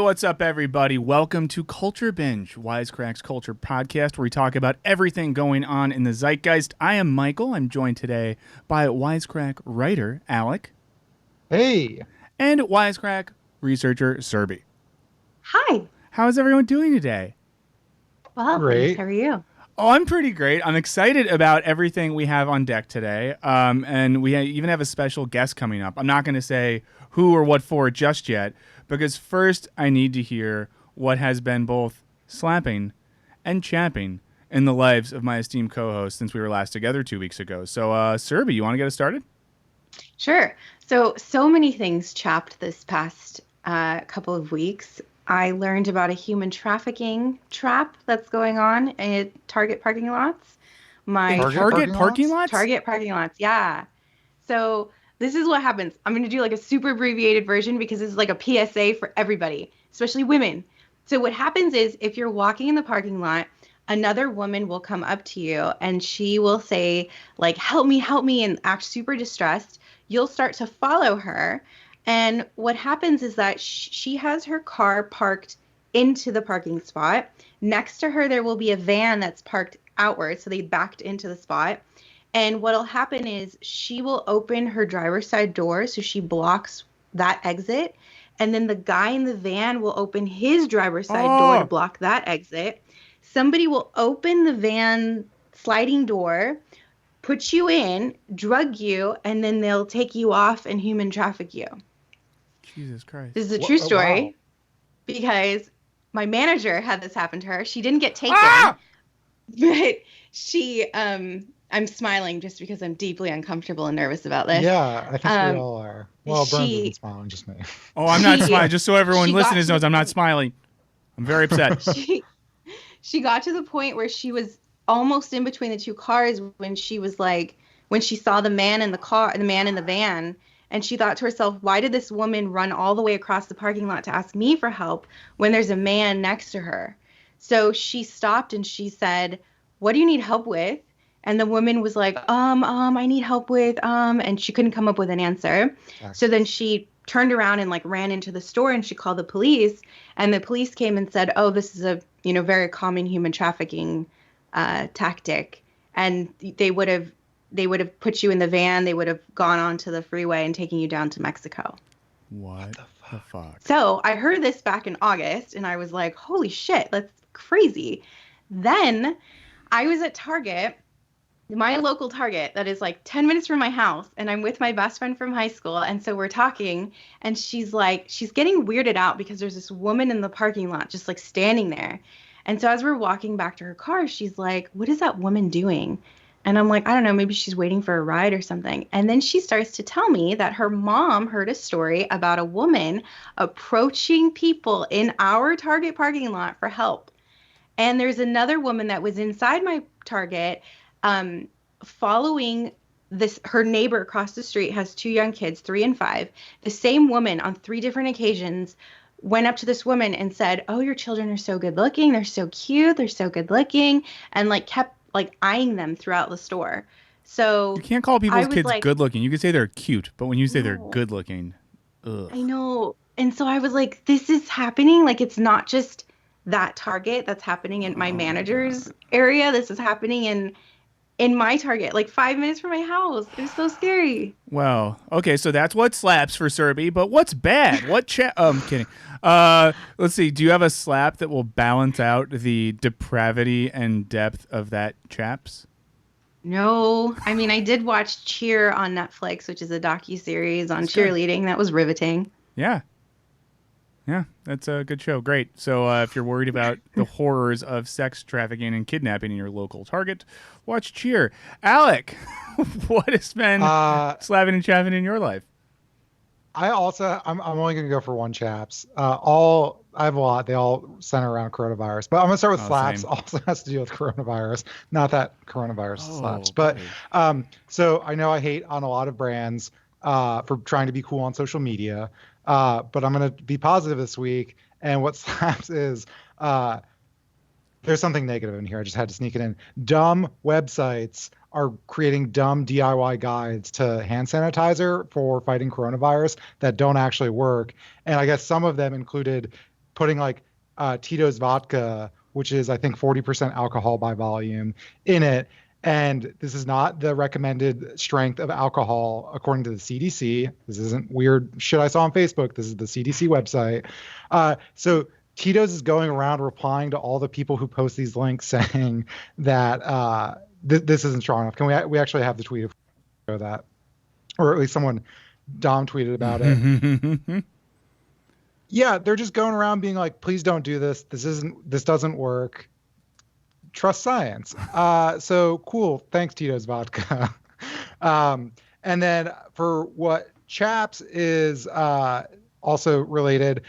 what's up, everybody? Welcome to Culture Binge, Wisecrack's culture podcast, where we talk about everything going on in the zeitgeist. I am Michael. I'm joined today by Wisecrack writer Alec. Hey. And Wisecrack researcher Serby. Hi. How is everyone doing today? Well, Great. thanks. How are you? Oh, I'm pretty great. I'm excited about everything we have on deck today. And we even have a special guest coming up. I'm not going to say who or what for just yet, because first I need to hear what has been both slapping and chapping in the lives of my esteemed co-host since we were last together 2 weeks ago. So, Serby, you want to get us started? Sure. So many things chapped this past couple of weeks. I learned about a human trafficking trap that's going on at Target parking lots. Target parking lots? Target parking lots, yeah. So this is what happens. I'm going to do like a super abbreviated version because this is like a PSA for everybody, especially women. So what happens is if you're walking in the parking lot, another woman will come up to you and she will say, like, help me, and act super distressed. You'll start to follow her. And what happens is that she has her car parked into the parking spot. Next to her, there will be a van that's parked outward. So they backed into the spot. And what'll happen is she will open her driver's side door. So she blocks that exit. And then the guy in the van will open his driver's side door to block that exit. Somebody will open the van sliding door, put you in, drug you, and then they'll take you off and human traffic you. Jesus Christ. This is a true story. Wow. Because my manager had this happen to her. She didn't get taken, but she, I'm smiling just because I'm deeply uncomfortable and nervous about this. Yeah, I think we all are. Well, Burns isn't smiling, just me. Oh, I'm not smiling. Just so everyone listening knows, I'm not smiling. I'm very upset. She got to the point where she was almost in between the two cars when she was like, when she saw the man in the car, the man in the van, and she thought to herself, why did this woman run all the way across the parking lot to ask me for help when there's a man next to her? So she stopped and she said, what do you need help with? And the woman was like, I need help with, and she couldn't come up with an answer. So then she turned around and like ran into the store and she called the police, and the police came and said, oh, this is a, very common human trafficking tactic. And they would have put you in the van. They would have gone onto the freeway and taken you down to Mexico. What the fuck? So I heard this back in August and I was like, holy shit, that's crazy. Then I was at Target, my local Target that is like 10 minutes from my house, and I'm with my best friend from high school. And so we're talking and she's getting weirded out because there's this woman in the parking lot just like standing there. And so as we're walking back to her car, she's like, what is that woman doing? And I'm like, I don't know, maybe she's waiting for a ride or something. And then she starts to tell me that her mom heard a story about a woman approaching people in our Target parking lot for help. And there's another woman that was inside my Target following this. Her neighbor across the street has 2 young kids, 3 and 5. The same woman on 3 different occasions went up to this woman and said, oh, your children are so good looking. They're so cute. They're so good looking. And like kept like eyeing them throughout the store. So you can't call people's kids good looking. You can say they're cute, but when you say they're good looking, ugh. I know. And so I was like, this is happening. Like, it's not just that Target that's happening in my manager's area. This is happening in my Target, like 5 minutes from my house. It's so scary. Well, okay, so that's what slaps for Serby, but what's bad? I'm kidding. Let's see. Do you have a slap that will balance out the depravity and depth of that chaps? No. I mean, I did watch Cheer on Netflix, which is a docuseries on cheerleading. That was riveting. Yeah. Yeah, that's a good show. Great. So if you're worried about the horrors of sex trafficking and kidnapping in your local Target, watch Cheer. Alec, what has been slapping and chapping in your life? I'm only going to go for one, chaps. I have a lot. They all center around coronavirus. But I'm going to start with slaps. Same. Also has to do with coronavirus. Not that coronavirus slaps. But so I know I hate on a lot of brands for trying to be cool on social media. But I'm going to be positive this week. And what slaps is there's something negative in here. I just had to sneak it in. Dumb websites are creating dumb DIY guides to hand sanitizer for fighting coronavirus that don't actually work. And I guess some of them included putting like Tito's vodka, which is I think 40% alcohol by volume, in it. And this is not the recommended strength of alcohol according to the CDC. This isn't weird shit I saw on Facebook. This is the CDC website. So Tito's is going around replying to all the people who post these links saying that this isn't strong enough. Can we actually have the tweet of that? Or at least someone, Dom tweeted about it. Yeah, they're just going around being like, please don't do this. This doesn't work. Trust science. So cool. Thanks, Tito's vodka. And then for what Chaps is also related,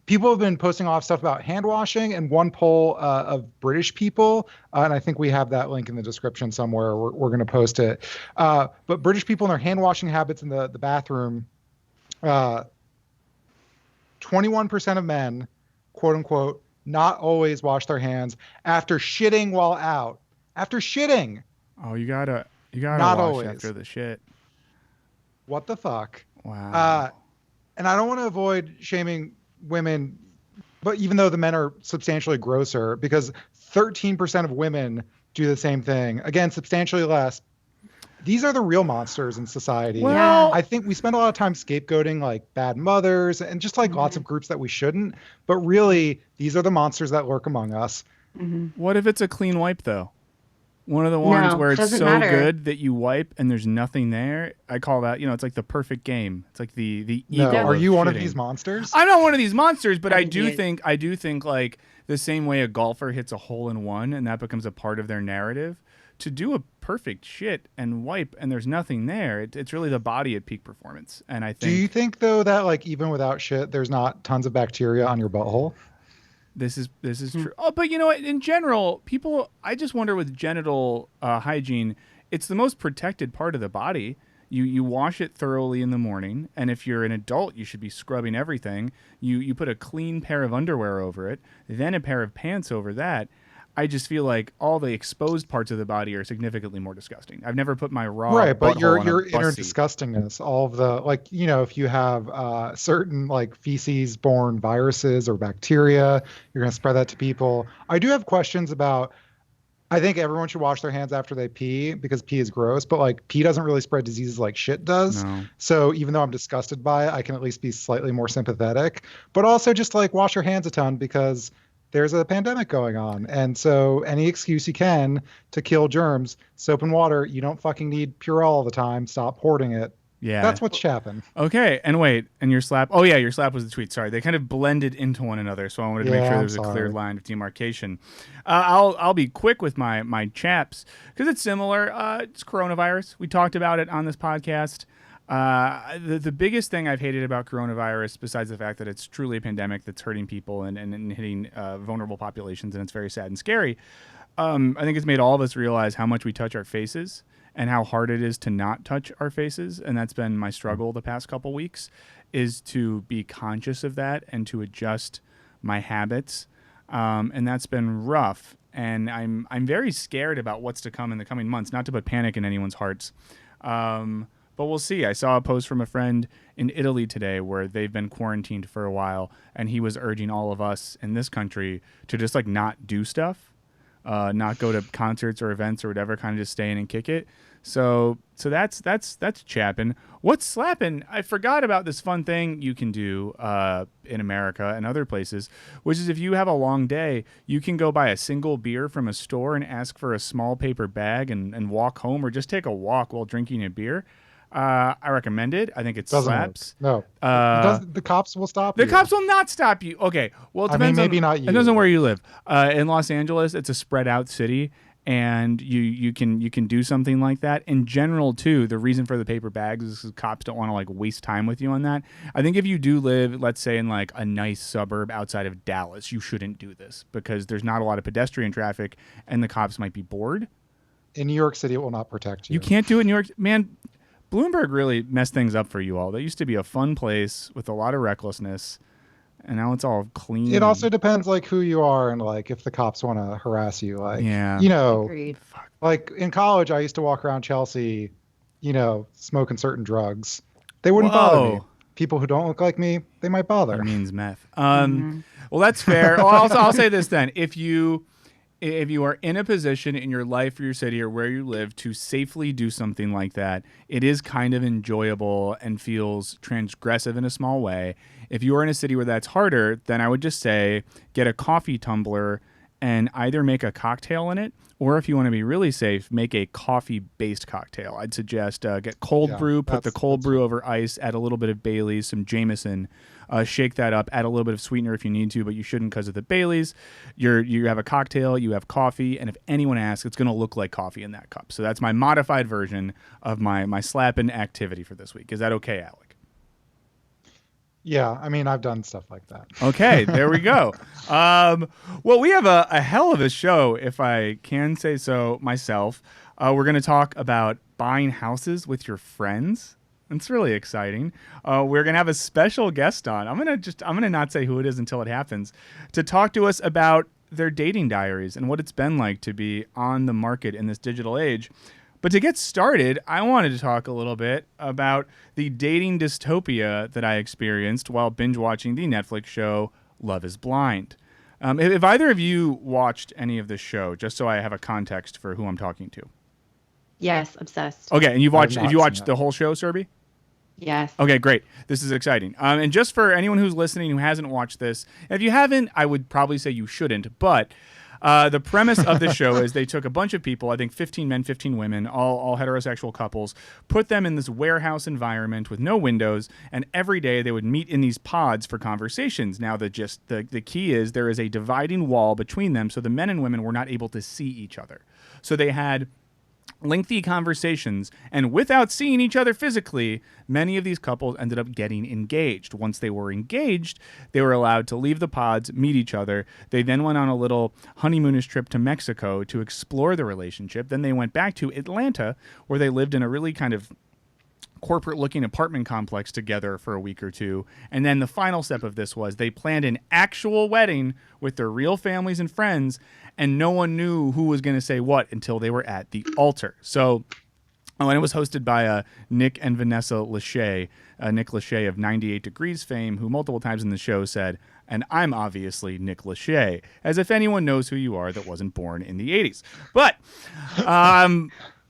people have been posting off stuff about hand washing, and one poll of British people, and I think we have that link in the description somewhere. We're going to post it. But British people and their hand washing habits in the bathroom, 21% of men, quote unquote, not always wash their hands after shitting while out. After shitting. Oh, you gotta not wash always. after the shit. What the fuck? Wow. And I don't want to avoid shaming women, but even though the men are substantially grosser, because 13% of women do the same thing. Again, substantially less. These are the real monsters in society. Well, I think we spend a lot of time scapegoating like bad mothers and just like lots of groups that we shouldn't. But really, these are the monsters that lurk among us. What if it's a clean wipe, though? One of the ones where it's so good that you wipe and there's nothing there. I call that, it's like the perfect game. It's like the ego. No, are you one of shitting. these monsters? I'm not one of these monsters, but I do think like the same way a golfer hits a hole in one and that becomes a part of their narrative. To do a perfect shit and wipe and there's nothing there, it's really the body at peak performance. And I think. Do you think though that like even without shit, there's not tons of bacteria on your butthole? This is true. Oh, but you know what? In general, I just wonder with genital hygiene, it's the most protected part of the body. You wash it thoroughly in the morning, and if you're an adult, you should be scrubbing everything. You put a clean pair of underwear over it, then a pair of pants over that. I just feel like all the exposed parts of the body are significantly more disgusting. I've never put my raw right, but your butthole inner disgustingness, all of the like, if you have certain like feces-borne viruses or bacteria, you're going to spread that to people. I do have questions about. I think everyone should wash their hands after they pee because pee is gross, but like pee doesn't really spread diseases like shit does. No. So even though I'm disgusted by it, I can at least be slightly more sympathetic. But also just like wash your hands a ton because there's a pandemic going on. And so any excuse you can to kill germs, soap and water, you don't fucking need Purell all the time. Stop hoarding it. Yeah. That's what's happened. Okay. And wait, and your slap. Oh yeah, your slap was the tweet. Sorry. They kind of blended into one another. So I wanted to make sure there was a clear line of demarcation. I'll be quick with my chaps because it's similar. It's coronavirus. We talked about it on this podcast. The biggest thing I've hated about coronavirus, besides the fact that it's truly a pandemic that's hurting people and hitting vulnerable populations, and it's very sad and scary, I think it's made all of us realize how much we touch our faces and how hard it is to not touch our faces. And that's been my struggle the past couple weeks, is to be conscious of that and to adjust my habits. And that's been rough. And I'm very scared about what's to come in the coming months, not to put panic in anyone's hearts. But we'll see. I saw a post from a friend in Italy today where they've been quarantined for a while, and he was urging all of us in this country to just like not do stuff, not go to concerts or events or whatever, kind of just stay in and kick it. So that's chapping. What's slapping? I forgot about this fun thing you can do in America and other places, which is if you have a long day, you can go buy a single beer from a store and ask for a small paper bag and walk home, or just take a walk while drinking a beer. I recommend it. I think it slaps. Work. No. The cops will stop you. The cops will not stop you. Okay. Well, it depends maybe not you. It depends on where you live. In Los Angeles, it's a spread out city, and you can do something like that. In general, too, the reason for the paper bags is because cops don't want to like waste time with you on that. I think if you do live, let's say, in like a nice suburb outside of Dallas, you shouldn't do this because there's not a lot of pedestrian traffic, and the cops might be bored. In New York City, it will not protect you. You can't do it in New York. Man, Bloomberg really messed things up for you all. That used to be a fun place with a lot of recklessness, and now it's all clean. It also depends like who you are and like if the cops want to harass you. Like, Agreed. Like in college, I used to walk around Chelsea, smoking certain drugs. They wouldn't bother me. people who don't look like me, they might bother. It means meth. Well, that's fair. Well, I'll say this then. If you are in a position in your life or your city or where you live to safely do something like that, it is kind of enjoyable and feels transgressive in a small way. If you are in a city where that's harder, then I would just say get a coffee tumbler and either make a cocktail in it, or if you want to be really safe, make a coffee-based cocktail. I'd suggest get cold brew, put the cold brew over ice, add a little bit of Bailey's, some Jameson, shake that up, add a little bit of sweetener if you need to, but you shouldn't because of the Bailey's. You have a cocktail, you have coffee, and if anyone asks, it's going to look like coffee in that cup. So that's my modified version of my slapping activity for this week. Is that okay, Alec? Yeah, I mean, I've done stuff like that. Okay, there we go. Well, we have a hell of a show, if I can say so myself. We're going to talk about buying houses with your friends. It's really exciting. We're going to have a special guest on. I'm going to not say who it is until it happens, to talk to us about their dating diaries and what it's been like to be on the market in this digital age. But to get started, I wanted to talk a little bit about the dating dystopia that I experienced while binge watching the Netflix show Love is Blind. If either of you watched any of this show, just so I have a context for who I'm talking to. Yes, obsessed. Okay, and you watched the whole show, Serby? Yes. Okay, great. This is exciting. And just for anyone who's listening who hasn't watched this, if you haven't, I would probably say you shouldn't, but the premise of the show is they took a bunch of people, I think 15 men, 15 women, all heterosexual couples, put them in this warehouse environment with no windows, and every day they would meet in these pods for conversations. Now, the key is there is a dividing wall between them, so the men and women were not able to see each other. So they had lengthy conversations, and without seeing each other physically, many of these couples ended up getting engaged. Once they were engaged, they were allowed to leave the pods, meet each other. They then went on a little honeymoonish trip to Mexico to explore the relationship. Then they went back to Atlanta, where they lived in a really kind of corporate-looking apartment complex together for a week or two. And then the final step of this was they planned an actual wedding with their real families and friends, and no one knew who was going to say what until they were at the altar. So, and it was hosted by Nick and Vanessa Lachey, Nick Lachey of 98 Degrees fame, who multiple times in the show said, "And I'm obviously Nick Lachey," as if anyone knows who you are that wasn't born in the 80s. But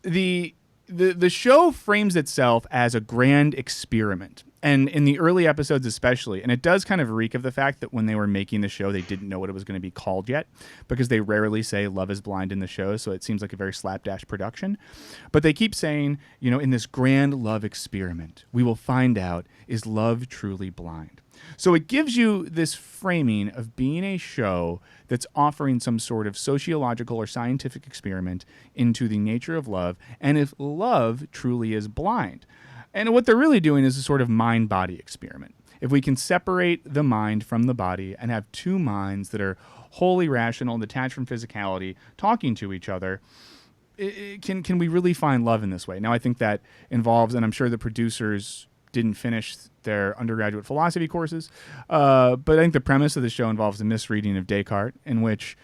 the show frames itself as a grand experiment. And in the early episodes especially, and it does kind of reek of the fact that when they were making the show, they didn't know what it was going to be called yet, because they rarely say Love is Blind in the show, so it seems like a very slapdash production. But they keep saying, in this grand love experiment, we will find out, is love truly blind? So it gives you this framing of being a show that's offering some sort of sociological or scientific experiment into the nature of love, and if love truly is blind. And what they're really doing is a sort of mind-body experiment. If we can separate the mind from the body and have two minds that are wholly rational and detached from physicality talking to each other, can we really find love in this way? Now, I think that involves, and I'm sure the producers didn't finish their undergraduate philosophy courses, but I think the premise of the show involves a misreading of Descartes, in which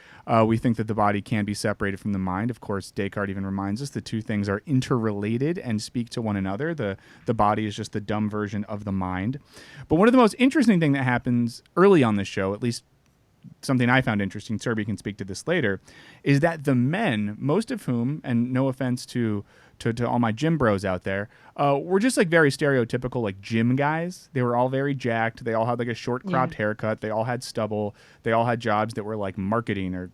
we think that the body can be separated from the mind. Of course, Descartes even reminds us the two things are interrelated and speak to one another. The body is just the dumb version of the mind. But one of the most interesting things that happens early on the show, at least something I found interesting, Serby can speak to this later, is that the men, most of whom, and no offense to all my gym bros out there, were just like very stereotypical like gym guys. They were all very jacked. They all had like a short cropped haircut. They all had stubble. They all had jobs that were like marketing or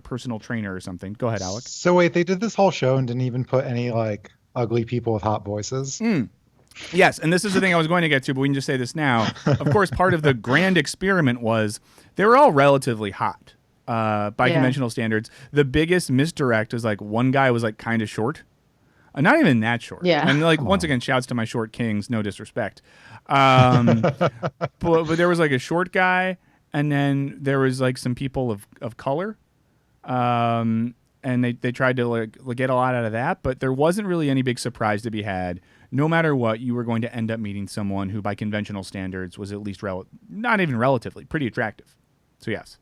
personal trainer or something. Go ahead, Alec. So wait, they did this whole show and didn't even put any like ugly people with hot voices? Yes, and this is the thing I was going to get to, but we can just say this now. Of course, part of the grand experiment was they were all relatively hot by conventional standards. The biggest misdirect was like one guy was like kind of short. Not even that short. Yeah. And like once again, shouts to my short kings, no disrespect. But there was like a short guy, and then there was like some people of color. And they tried to like get a lot out of that, but there wasn't really any big surprise to be had. No matter what, you were going to end up meeting someone who by conventional standards was at least not even relatively, pretty attractive. So yes.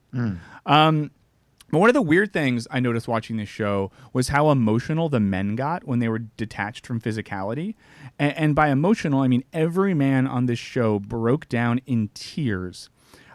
But one of the weird things I noticed watching this show was how emotional the men got when they were detached from physicality. And by emotional, I mean every man on this show broke down in tears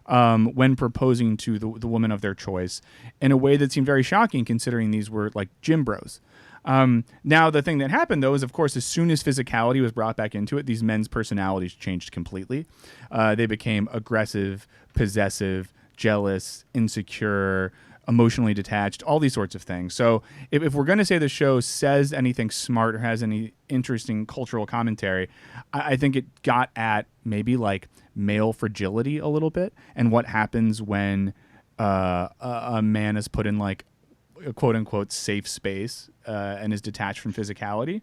when proposing to the woman of their choice in a way that seemed very shocking, considering these were like gym bros. Now, the thing that happened, though, is, of course, as soon as physicality was brought back into it, these men's personalities changed completely. They became aggressive, possessive, jealous, insecure, emotionally detached, all these sorts of things. So if we're going to say the show says anything smart or has any interesting cultural commentary, I think it got at maybe like male fragility a little bit and what happens when a man is put in like a quote unquote safe space and is detached from physicality.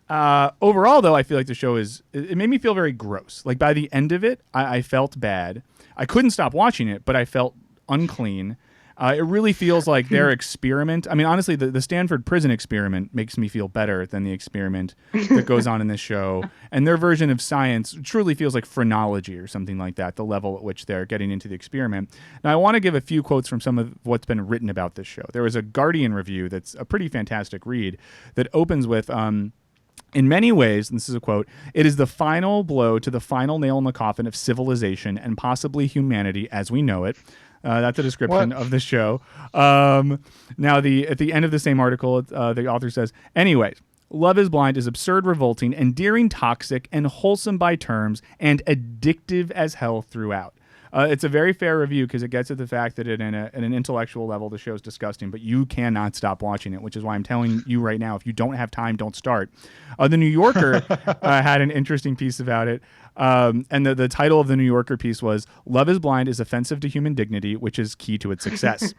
Overall, though, I feel like the show it made me feel very gross. Like by the end of it, I felt bad. I couldn't stop watching it, but I felt unclean. It really feels like their experiment. I mean, honestly, the Stanford prison experiment makes me feel better than the experiment that goes on in this show. And their version of science truly feels like phrenology or something like that, the level at which they're getting into the experiment. Now, I want to give a few quotes from some of what's been written about this show. There was a Guardian review that's a pretty fantastic read that opens with... in many ways, and this is a quote, "It is the final blow to the final nail in the coffin of civilization and possibly humanity as we know it." That's a description of the show. Now, at the end of the same article, the author says, "Anyways, Love is Blind is absurd, revolting, endearing, toxic, and wholesome by terms, and addictive as hell throughout." It's a very fair review because it gets at the fact that at an intellectual level, the show is disgusting, but you cannot stop watching it, which is why I'm telling you right now, if you don't have time, don't start. The New Yorker had an interesting piece about it. And the title of the New Yorker piece was, "Love is Blind is offensive to human dignity, which is key to its success."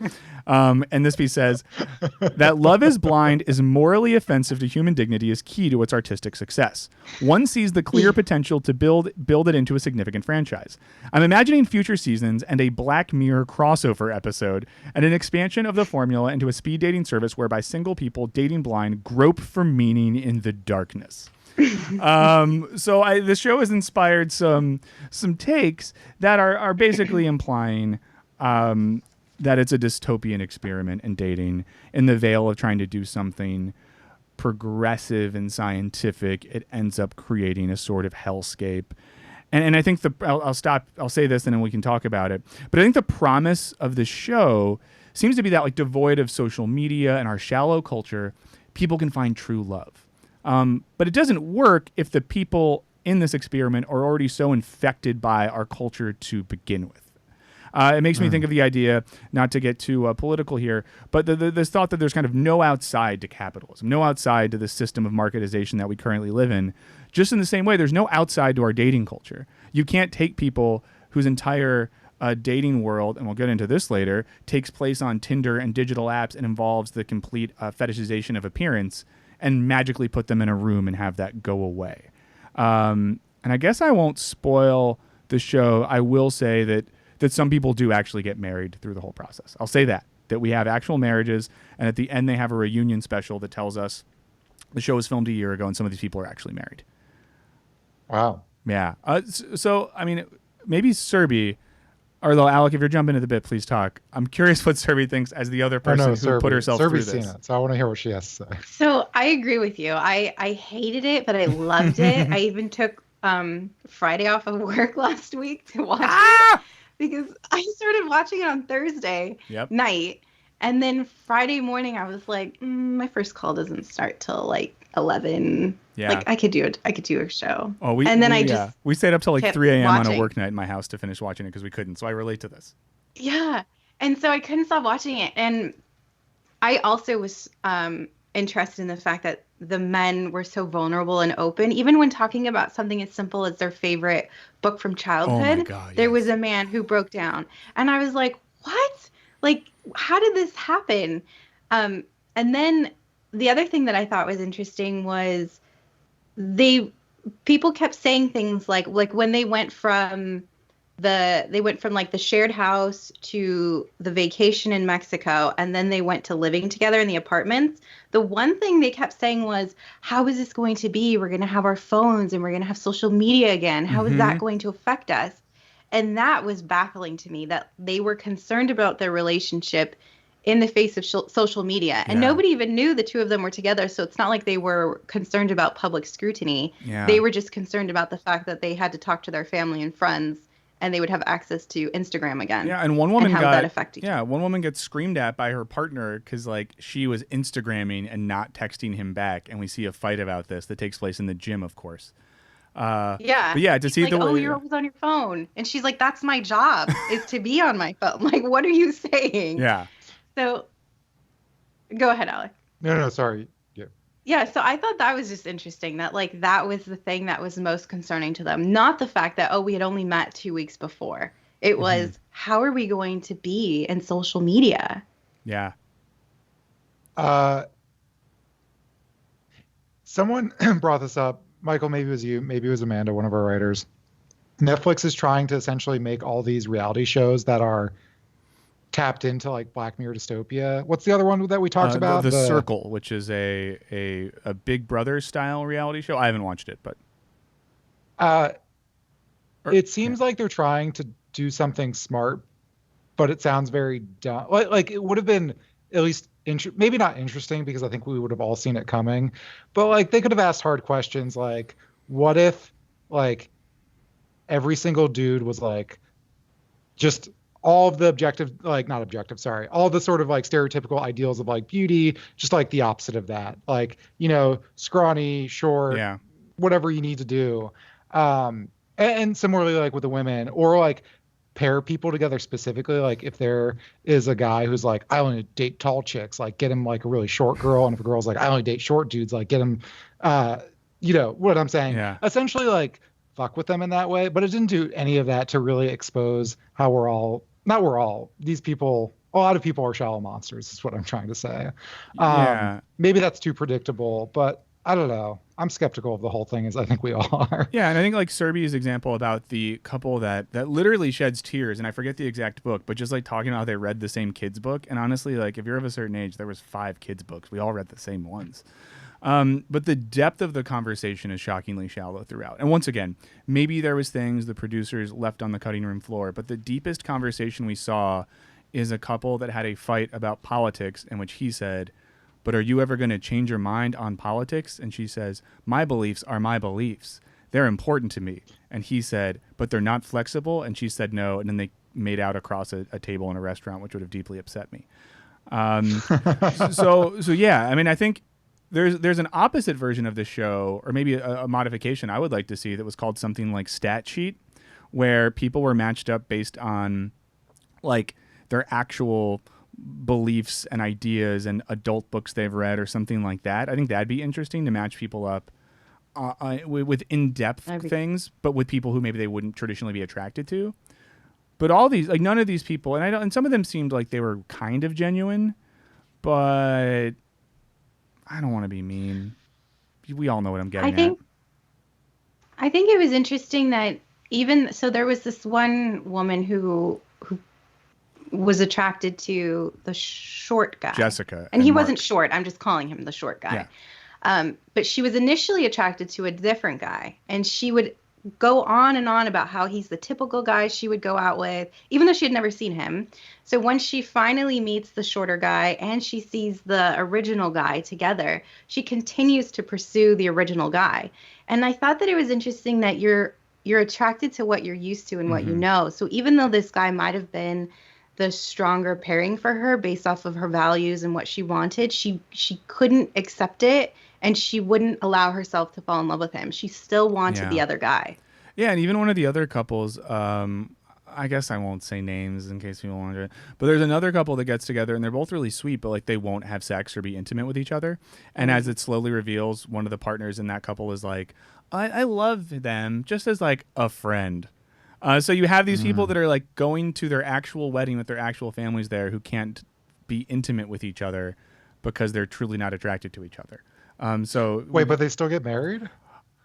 And this piece says that Love is Blind is morally offensive to human dignity is key to its artistic success. One sees the clear potential to build it into a significant franchise. I'm imagining future seasons and a Black Mirror crossover episode and an expansion of the formula into a speed dating service whereby single people dating blind grope for meaning in the darkness. So this show has inspired some takes that are basically implying that it's a dystopian experiment in dating in the veil of trying to do something progressive and scientific. It ends up creating a sort of hellscape. And I think I'll say this and then we can talk about it. But I think the promise of the show seems to be that, like, devoid of social media and our shallow culture, people can find true love. But it doesn't work if the people in this experiment are already so infected by our culture to begin with. It makes me think of the idea, not to get too political here, but this thought that there's kind of no outside to capitalism, no outside to the system of marketization that we currently live in. Just in the same way, there's no outside to our dating culture. You can't take people whose entire dating world, and we'll get into this later, takes place on Tinder and digital apps and involves the complete fetishization of appearance, and magically put them in a room and have that go away. And I guess I won't spoil the show. I will say that some people do actually get married through the whole process. I'll say that we have actual marriages, and at the end they have a reunion special that tells us the show was filmed a year ago and some of these people are actually married. Wow. Yeah. So, I mean, maybe Serby, although Alec, if you're jumping into the bit, please talk. I'm curious what Serby thinks as the other person who put herself through this. Serby's seen it, so I want to hear what she has to say. So I agree with you. I hated it, but I loved it. I even took Friday off of work last week to watch it because I started watching it on Thursday night. And then Friday morning, I was like, my first call doesn't start till like 11. Yeah. Like I could do a show. Oh, we stayed up till like 3 a.m. on a work night in my house to finish watching it because we couldn't. So I relate to this. Yeah. And so I couldn't stop watching it. And I also was interested in the fact that the men were so vulnerable and open, even when talking about something as simple as their favorite book from childhood. Oh my God, there was a man who broke down. And I was like, what? Like, how did this happen? And then the other thing that I thought was interesting was people kept saying things like when they went from like the shared house to the vacation in Mexico, and then they went to living together in the apartments. The one thing they kept saying was, how is this going to be? We're going to have our phones and we're going to have social media again. How is that going to affect us? And that was baffling to me, that they were concerned about their relationship in the face of social media. And Yeah. nobody even knew the two of them were together. So it's not like they were concerned about public scrutiny. Yeah. They were just concerned about the fact that they had to talk to their family and friends and they would have access to Instagram again. Yeah, and one woman how that affect each one woman gets screamed at by her partner because like she was Instagramming and not texting him back, and we see a fight about this that takes place in the gym, of course. Yeah. But yeah, to see like, the way. Oh, you're always on your phone, and she's like, "That's my job, is to be on my phone." Like, what are you saying? Yeah. So, go ahead, Alec. No, sorry. Yeah, so I thought that was just interesting that like that was the thing that was most concerning to them. Not the fact that, oh, we had only met 2 weeks before. It was, how are we going to be in social media? Yeah. Someone brought this up. Michael, maybe it was you, maybe it was Amanda, one of our writers. Netflix is trying to essentially make all these reality shows that are tapped into like Black Mirror Dystopia. What's the other one that we talked about? The Circle, which is a Big Brother style reality show. I haven't watched it, but it seems like they're trying to do something smart, but it sounds very dumb. Like it would have been at least maybe not interesting because I think we would have all seen it coming, but like they could have asked hard questions like, what if like every single dude was like just all of the all the sort of like stereotypical ideals of like beauty, just like the opposite of that. Like, you know, scrawny, short, whatever you need to do. And similarly, like with the women, or like pair people together specifically. Like if there is a guy who's like, I only date tall chicks, like get him like a really short girl. And if a girl's like, I only date short dudes, like get him, you know what I'm saying? Yeah. Essentially like fuck with them in that way. But it didn't do any of that to really expose how these people, a lot of people are shallow monsters is what I'm trying to say. Maybe that's too predictable, but I don't know. I'm skeptical of the whole thing, as I think we all are. Yeah, and I think like Serbia's example about the couple that literally sheds tears, and I forget the exact book, but just like talking about how they read the same kids book. And honestly, like if you're of a certain age, there was 5 kids books. We all read the same ones. But the depth of the conversation is shockingly shallow throughout. And once again, maybe there was things the producers left on the cutting room floor, but the deepest conversation we saw is a couple that had a fight about politics in which he said, but are you ever going to change your mind on politics? And she says, my beliefs are my beliefs. They're important to me. And he said, but they're not flexible. And she said no. And then they made out across a table in a restaurant, which would have deeply upset me. So yeah, I mean, I think there's an opposite version of the show, or maybe a modification I would like to see that was called something like Stat Sheet, where people were matched up based on like their actual beliefs and ideas and adult books they've read or something like that. I think that'd be interesting to match people up with in-depth things, but with people who maybe they wouldn't traditionally be attracted to. But all these, like none of these people, and some of them seemed like they were kind of genuine, but I don't want to be mean. We all know what I'm getting at. I think it was interesting that there was this one woman who was attracted to the short guy, Jessica, and he Mark. wasn't short. I'm just calling him the short guy. Yeah. But she was initially attracted to a different guy, and she would go on and on about how he's the typical guy she would go out with, even though she had never seen him. So when she finally meets the shorter guy and she sees the original guy together, she continues to pursue the original guy. And I thought that it was interesting that you're attracted to what you're used to and what you know. So even though this guy might have been the stronger pairing for her based off of her values and what she wanted, she couldn't accept it, and she wouldn't allow herself to fall in love with him. She still wanted the other guy. Yeah, and even one of the other couples, I guess I won't say names in case people want to, but there's another couple that gets together and they're both really sweet, but like they won't have sex or be intimate with each other. And as it slowly reveals, one of the partners in that couple is like, I love them just as like a friend. So you have these people that are like going to their actual wedding with their actual families there who can't be intimate with each other because they're truly not attracted to each other. Wait, but they still get married?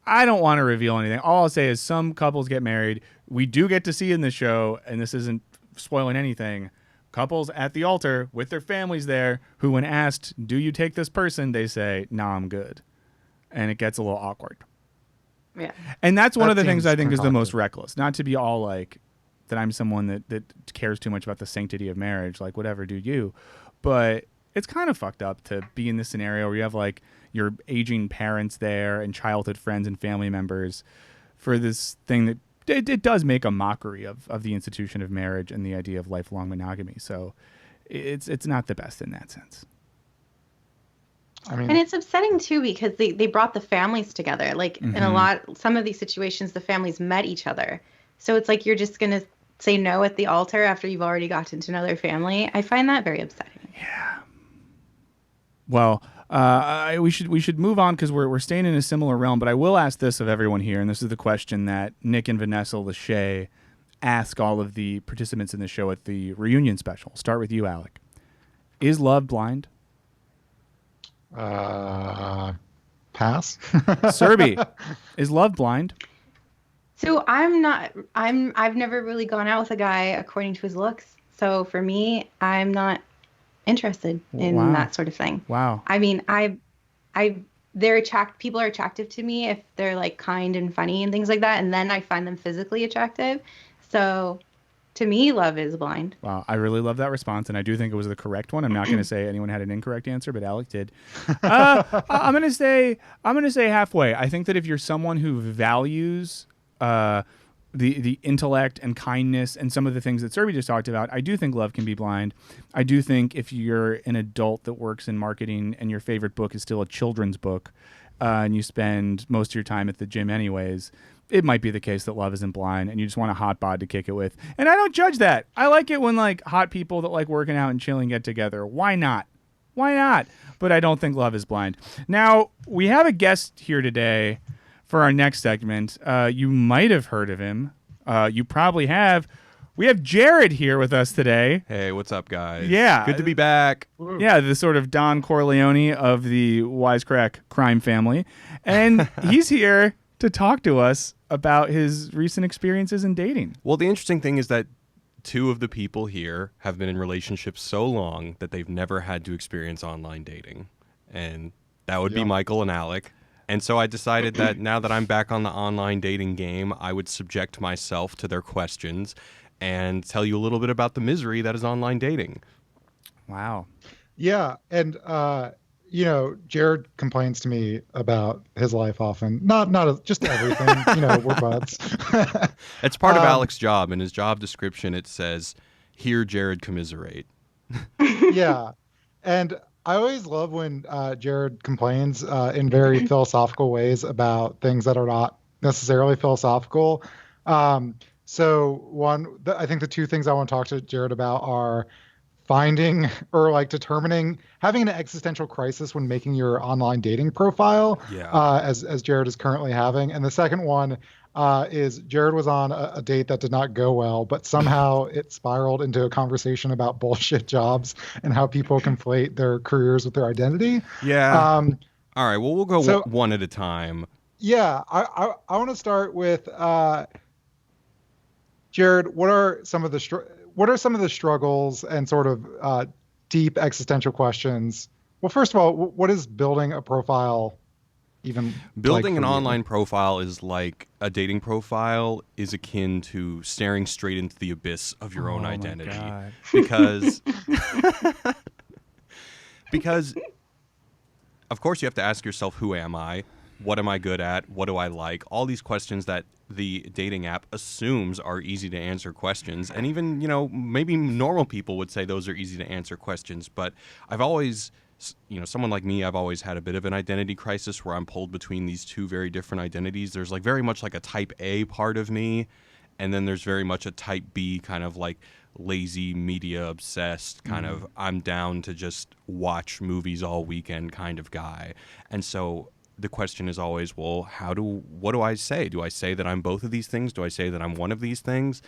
I don't want to reveal anything. All I'll say is some couples get married. We do get to see in the show, and this isn't spoiling anything, couples at the altar with their families there who, when asked, do you take this person? They say, nah, I'm good. And it gets a little awkward. Yeah. And that's one of the things I think is the most reckless. Not to be all like that I'm someone that cares too much about the sanctity of marriage, like whatever, do you. but it's kind of fucked up to be in this scenario where you have like your aging parents there and childhood friends and family members for this thing that it does make a mockery of the institution of marriage and the idea of lifelong monogamy. So it's not the best in that sense. I mean, and it's upsetting too because they brought the families together. Like in some of these situations, the families met each other. So it's like you're just gonna say no at the altar after you've already gotten to know their family. I find that very upsetting. Yeah. Well, we should move on because we're staying in a similar realm. But I will ask this of everyone here, and this is the question that Nick and Vanessa Lachey ask all of the participants in the show at the reunion special. Start with you, Alec. Is love blind? Pass. Serby, is love blind? So I've never really gone out with a guy according to his looks. So for me, I'm not interested in that sort of thing. Wow. I mean, people are attractive to me if they're like kind and funny and things like that. And then I find them physically attractive. So to me, love is blind. Wow. I really love that response. And I do think it was the correct one. I'm not going to say anyone had an incorrect answer, but Alec did. I'm going to say halfway. I think that if you're someone who values, the intellect and kindness and some of the things that Serby just talked about, I do think love can be blind. I do think if you're an adult that works in marketing and your favorite book is still a children's book, and you spend most of your time at the gym anyways, it might be the case that love isn't blind and you just want a hot bod to kick it with. And I don't judge that. I like it when like hot people that like working out and chilling get together. Why not? Why not? But I don't think love is blind. Now, we have a guest here today for our next segment. You might have heard of him. You probably have. We have Jared here with us today. Hey, what's up, guys? Yeah. Good to be back. Yeah, the sort of Don Corleone of the Wisecrack crime family. And he's here to talk to us about his recent experiences in dating. Well, the interesting thing is that two of the people here have been in relationships so long that they've never had to experience online dating. And that would be Michael and Alec. And so I decided that now that I'm back on the online dating game, I would subject myself to their questions and tell you a little bit about the misery that is online dating. Wow. Yeah. And, Jared complains to me about his life often. Not just everything. We're buds. It's part of Alec's job. In his job description, it says, "Hear Jared commiserate." Yeah. And I always love when Jared complains in very philosophical ways about things that are not necessarily philosophical. I think the two things I want to talk to Jared about are finding or like determining, having an existential crisis when making your online dating profile, as Jared is currently having. And the second one is Jared was on a date that did not go well, but somehow it spiraled into a conversation about bullshit jobs and how people conflate their careers with their identity. Yeah. All right. Well, we'll go one at a time. Yeah. I want to start with Jared. What are some of the struggles and sort of deep existential questions? Well, first of all, what is building a profile even? Building an online profile is like a dating profile is akin to staring straight into the abyss of your own identity. Because of course you have to ask yourself, who am I? What am I good at? What do I like? All these questions that the dating app assumes are easy to answer questions. And even, maybe normal people would say those are easy to answer questions. But I've always, someone like me, I've always had a bit of an identity crisis where I'm pulled between these two very different identities. There's like very much like a type A part of me. And then there's very much a type B kind of like lazy, media obsessed kind of I'm down to just watch movies all weekend kind of guy. And so the question is always, well, what do I say? Do I say that I'm both of these things? Do I say that I'm one of these things?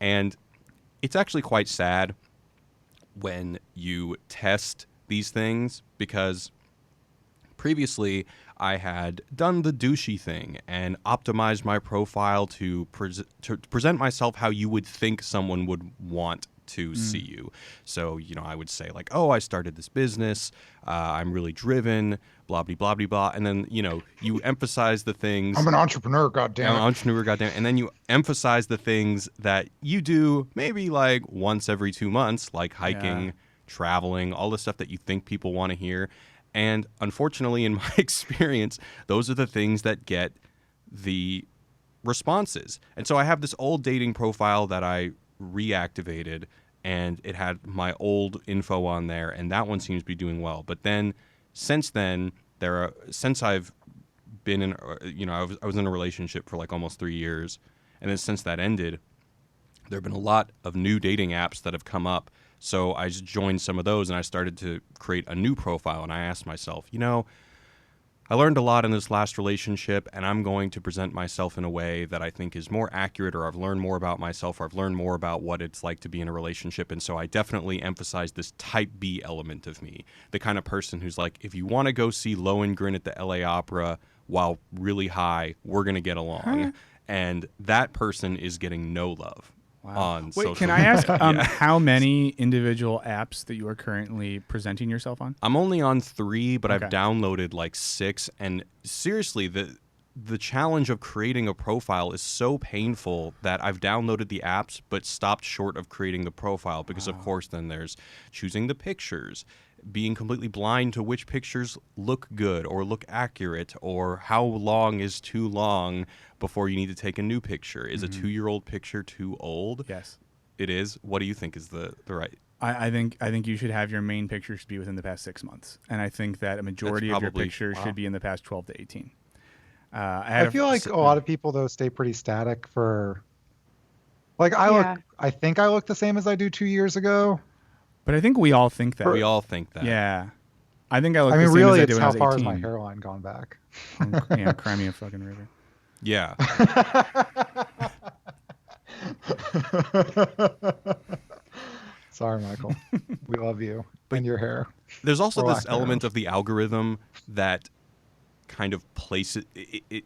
And it's actually quite sad when you test these things, because previously I had done the douchey thing and optimized my profile to present myself how you would think someone would want to see you. So, I would say like, oh, I started this business. I'm really driven, blah, blah, blah, blah, blah. And then, you emphasize the things. I'm an entrepreneur, goddammit. I'm an entrepreneur, goddammit. And then you emphasize the things that you do maybe like once every 2 months, like hiking, traveling, all the stuff that you think people want to hear. And unfortunately, in my experience, those are the things that get the responses. And so I have this old dating profile that I reactivated, and it had my old info on there, and that one seems to be doing well. But then, since then, since I've been in, I was in a relationship for like almost 3 years, and then since that ended, there have been a lot of new dating apps that have come up. So I just joined some of those, and I started to create a new profile, and I asked myself, I learned a lot in this last relationship, and I'm going to present myself in a way that I think is more accurate, or I've learned more about myself, or I've learned more about what it's like to be in a relationship. And so I definitely emphasize this type B element of me, the kind of person who's like, if you want to go see Lohengrin at the LA Opera while really high, we're going to get along. Huh? And that person is getting no love. On Wait, social can I ask media. how many individual apps that you are currently presenting yourself on? I'm only on 3, but Okay. I've downloaded like 6. And seriously, the challenge of creating a profile is so painful that I've downloaded the apps but stopped short of creating the profile because, of course, then there's choosing the pictures, being completely blind to which pictures look good or look accurate, or how long is too long before you need to take a new picture. Is a 2-year-old picture too old? Yes. It is. What do you think is the right? I think you should have your main pictures be within the past 6 months, and I think that a majority of your probably- pictures should be in the past 12 to 18. I feel like a lot of people though stay pretty static for. Like I think I look the same as I do 2 years ago. but I think we all think that. We all think that. Yeah, I think I look I the mean, same really, as I it's do when I how was far 18. has my hairline gone back? Yeah, cry me a fucking river. Yeah. Sorry, Michael. We love you and your hair. There's also Or this lack thereof. element of the algorithm that kind of places it.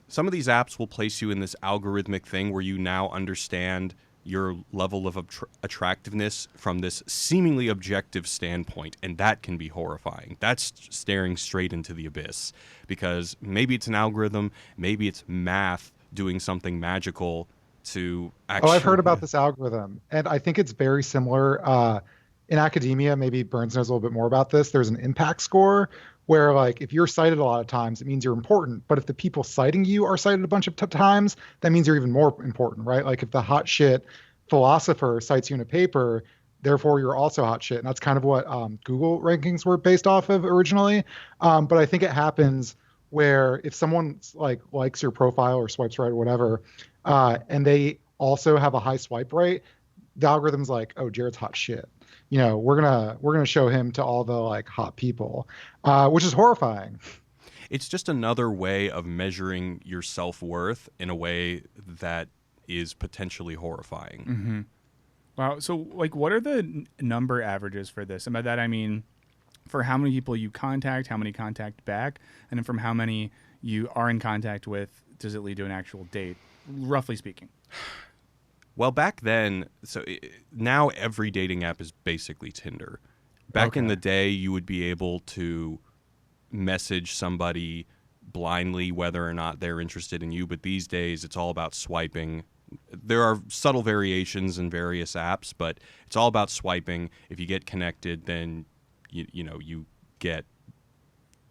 Some of these apps will place you in this algorithmic thing where you now understand your level of attractiveness from this seemingly objective standpoint, and that can be horrifying. That's staring straight into the abyss, because maybe it's an algorithm, maybe it's math doing something magical to actually... Oh, I've heard about this algorithm, and I think it's very similar. In academia, maybe Burns knows a little bit more about this. There's an impact score where, like, if you're cited a lot of times, it means you're important. But if the people citing you are cited a bunch of times, that means you're even more important, right? Like if the hot shit philosopher cites you in a paper, therefore you're also hot shit. And that's kind of what Google rankings were based off of originally. But I think it happens where if someone likes your profile or swipes right or whatever, and they also have a high swipe rate, the algorithm's like, oh, Jared's hot shit. We're gonna show him to all the like hot people, which is horrifying. It's just another way of measuring your self-worth in a way that is potentially horrifying. Mm-hmm. Wow. So, like, what are the number averages for this? And by that, I mean for how many people you contact, how many contact back, and then from how many you are in contact with, does it lead to an actual date, roughly speaking? Well, back then, now every dating app is basically Tinder. Back in the day, you would be able to message somebody blindly whether or not they're interested in you, but these days it's all about swiping. There are subtle variations in various apps, but it's all about swiping. If you get connected, then you get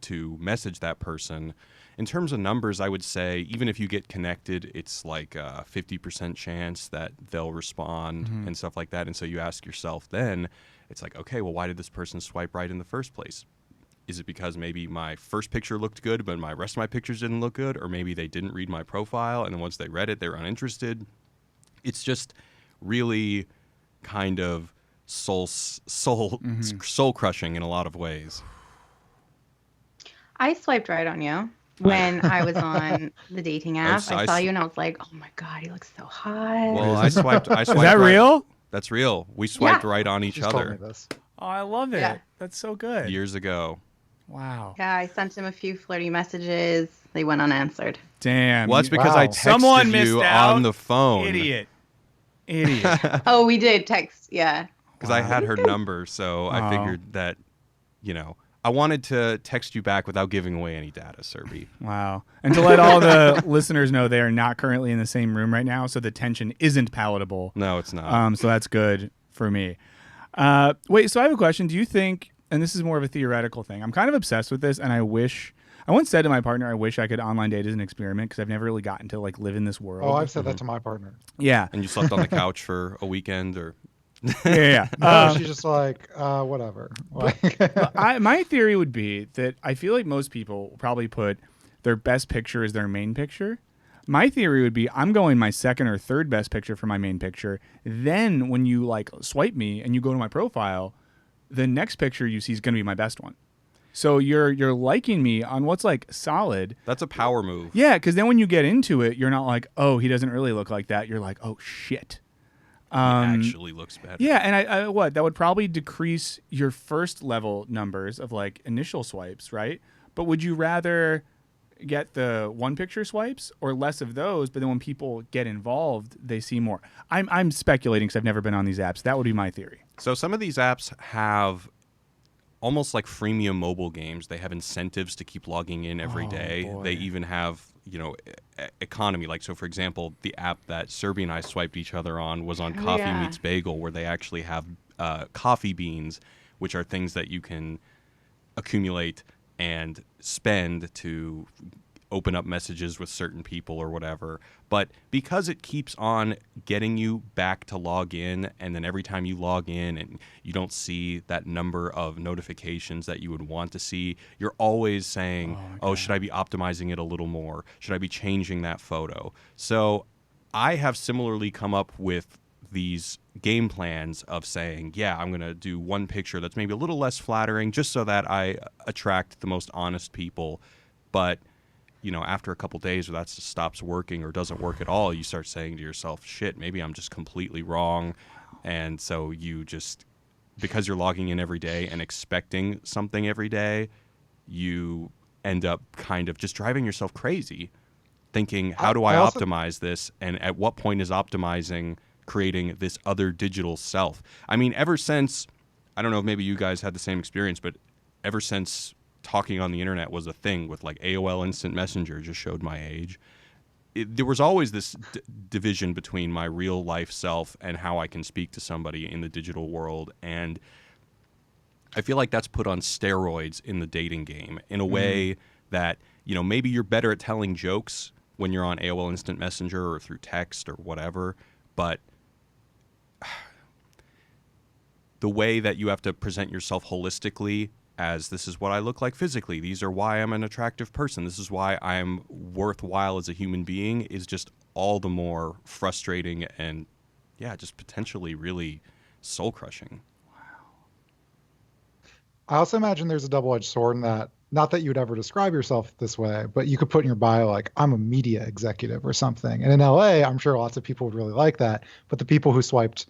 to message that person. In terms of numbers, I would say even if you get connected, it's like a 50% chance that they'll respond and stuff like that. And so you ask yourself then, it's like, okay, well, why did this person swipe right in the first place? Is it because maybe my first picture looked good, but my rest of my pictures didn't look good? Or maybe they didn't read my profile, and then once they read it, they were uninterested? It's just really kind of soul crushing in a lot of ways. I swiped right on you when I was on the dating app. I saw you and I was like, oh my God, he looks so hot. Well, I swiped Is that right. real? That's real. We swiped Yeah. right on each Just told me other this. Oh, I love it. Yeah. That's so good. years ago. Wow. Yeah, I sent him a few flirty messages. They went unanswered. Damn. Well, that's because I texted Someone missed you out. on the phone. Idiot. Oh, we did text. Yeah. Because I had her number, so I figured that, I wanted to text you back without giving away any data, Serby. Wow. And to let all the listeners know, they are not currently in the same room right now, so the tension isn't palatable. No, it's not. So that's good for me. Wait, so I have a question. Do you think, and this is more of a theoretical thing, I'm kind of obsessed with this, and I once said to my partner, I wish I could online date as an experiment because I've never really gotten to like live in this world. Oh, I've said that to my partner. Yeah. And you slept on the couch for a weekend, or Yeah. No, she's just like, whatever. Like, My theory would be that I feel like most people will probably put their best picture as their main picture. My theory would be I'm going my second or third best picture for my main picture. Then when you like swipe me and you go to my profile, the next picture you see is going to be my best one. So you're liking me on what's like solid. that's a power move. Yeah, because then when you get into it, you're not like, oh, he doesn't really look like that. You're like, oh shit. It actually looks better. Yeah, and that would probably decrease your first level numbers of like initial swipes, right? But would you rather get the one picture swipes or less of those? But then when people get involved, they see more. I'm speculating because I've never been on these apps. That would be my theory. So some of these apps have almost like freemium mobile games. They have incentives to keep logging in every day. Boy. They even have, economy. Like, so for example, the app that Serby and I swiped each other on was on Coffee yeah. Meets Bagel, where they actually have coffee beans, which are things that you can accumulate and spend to open up messages with certain people or whatever. But because it keeps on getting you back to log in, and then every time you log in and you don't see that number of notifications that you would want to see, you're always saying, oh, should I be optimizing it a little more? Should I be changing that photo? So I have similarly come up with these game plans of saying, yeah, I'm going to do one picture that's maybe a little less flattering just so that I attract the most honest people. But after a couple days where that stops working or doesn't work at all, you start saying to yourself, shit, maybe I'm just completely wrong. And so you just, because you're logging in every day and expecting something every day, you end up kind of just driving yourself crazy, thinking, how do I optimize this? And at what point is optimizing creating this other digital self? I mean, ever since, I don't know if maybe you guys had the same experience, but ever since talking on the internet was a thing with like AOL Instant Messenger, just showed my age, there was always this division between my real life self and how I can speak to somebody in the digital world. And I feel like that's put on steroids in the dating game in a way that, maybe you're better at telling jokes when you're on AOL Instant Messenger or through text or whatever, but the way that you have to present yourself holistically as this is what I look like physically, these are why I'm an attractive person, this is why I'm worthwhile as a human being, is just all the more frustrating and, just potentially really soul-crushing. I also imagine there's a double-edged sword in that, not that you would ever describe yourself this way, but you could put in your bio like, I'm a media executive or something. And in LA, I'm sure lots of people would really like that. But the people who swiped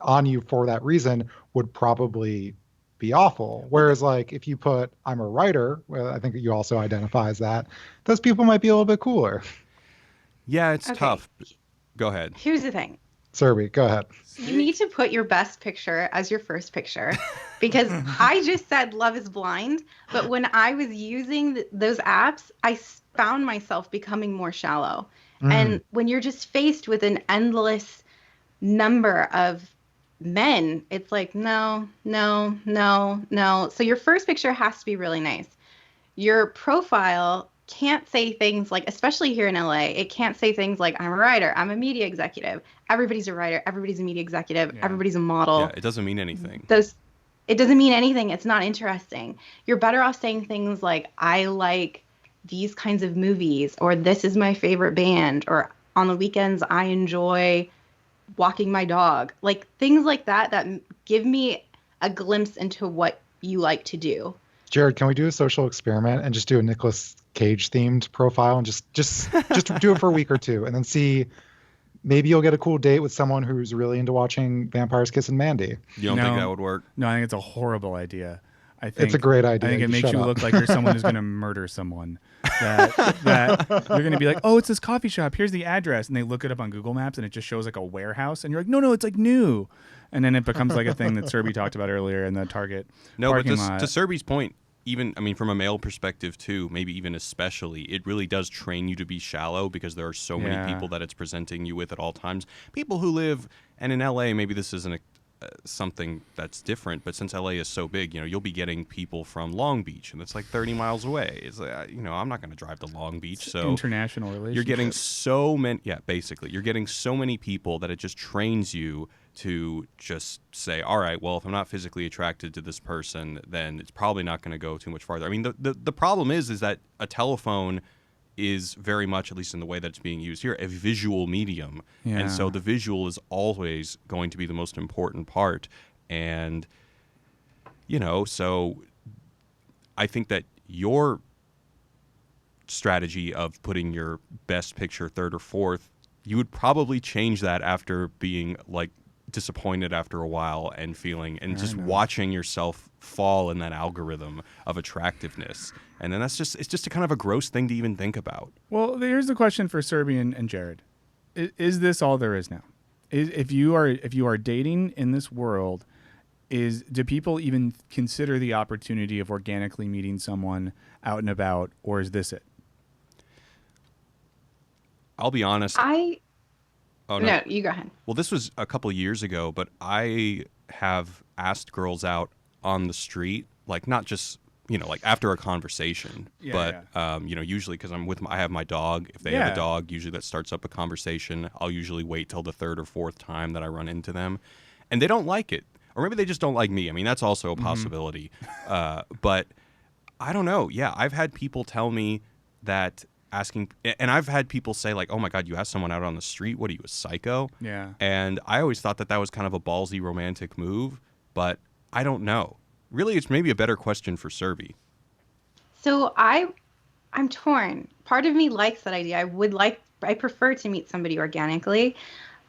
on you for that reason would probably be awful. Whereas like if you put I'm a writer, well, I think you also identify as that, those people might be a little bit cooler. Yeah, it's tough. Go ahead. Here's the thing. Serby, go ahead. You need to put your best picture as your first picture, because I just said love is blind, but when I was using those apps, I found myself becoming more shallow. And when you're just faced with an endless number of men, it's like, no. So your first picture has to be really nice. Your profile can't say things like, especially here in LA, it can't say things like, I'm a writer, I'm a media executive. Everybody's a writer, everybody's a media executive, everybody's a model. Yeah, it doesn't mean anything. It doesn't mean anything. It's not interesting. You're better off saying things like, I like these kinds of movies, or this is my favorite band, or on the weekends I enjoy walking my dog. Like things like that give me a glimpse into what you like to do. Jared, can we do a social experiment and just do a Nicolas Cage themed profile and just do it for a week or two and then see, maybe you'll get a cool date with someone who's really into watching Vampires Kissing Mandy. You don't think that would work? No, I think it's a horrible idea. I think it's a great idea. I think it makes you look like you're someone who's going to murder someone. That you're going to be like, oh, it's this coffee shop. Here's the address. And they look it up on Google Maps and it just shows like a warehouse. And you're like, no, it's like new. And then it becomes like a thing that Serby talked about earlier in the Target parking lot. To Serby's point, even, I mean, from a male perspective too, maybe even especially, it really does train you to be shallow because there are so many people that it's presenting you with at all times. People who live, and in LA, maybe this isn't something that's different. But since LA is so big, you'll be getting people from Long Beach, and it's like 30 miles away. It's like, I'm not going to drive to Long Beach. So international relationship. You're getting so many. Yeah, basically, you're getting so many people that it just trains you to just say, all right, well, if I'm not physically attracted to this person, then it's probably not going to go too much farther. I mean, the problem is that a telephone is very much, at least in the way that it's being used here, a visual medium. Yeah. And so the visual is always going to be the most important part. And, so I think that your strategy of putting your best picture third or fourth, you would probably change that after being like disappointed after a while and feeling and just watching yourself fall in that algorithm of attractiveness. And then it's just a kind of a gross thing to even think about. Well, here's the question for Serbian and Jared. Is this all there is now? If you are dating in this world, do people even consider the opportunity of organically meeting someone out and about, or is this it? I'll be honest. Oh, no, you go ahead. Well, this was a couple years ago, but I have asked girls out on the street, like not just, like after a conversation, usually because I have my dog. If they have a dog, usually that starts up a conversation. I'll usually wait till the third or fourth time that I run into them, and they don't like it. Or maybe they just don't like me. I mean, that's also a possibility. But I don't know. Yeah, I've had people tell me that and I've had people say like, oh my God, you asked someone out on the street? What are you, a psycho? Yeah. And I always thought that was kind of a ballsy romantic move, but I don't know. Really, it's maybe a better question for Serbi. So I'm torn. Part of me likes that idea. I prefer to meet somebody organically.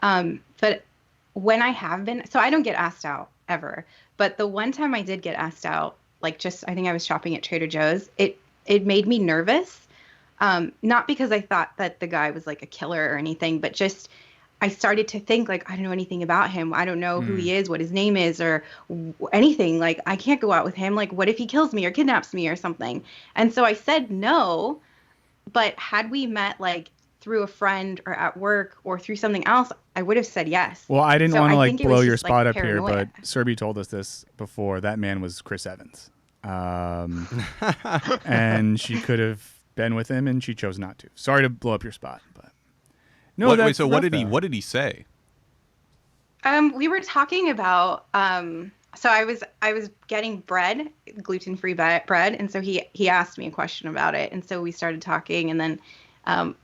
But when I have been, so I don't get asked out ever, but the one time I did get asked out, like I think I was shopping at Trader Joe's, it made me nervous. Not because I thought that the guy was like a killer or anything, but just I started to think like, I don't know anything about him. I don't know who he is, what his name is, or anything. Like, I can't go out with him. Like, what if he kills me or kidnaps me or something? And so I said no. But had we met like through a friend or at work or through something else, I would have said yes. Well, I didn't want to like blow your spot up paranoia here, but Serbi told us this before. That man was Chris Evans. And she could have been with him and she chose not to. Sorry to blow up your spot, but no. Wait, so what did he say? We were talking about so I was getting bread, gluten-free bread, and so he asked me a question about it, and so we started talking, and then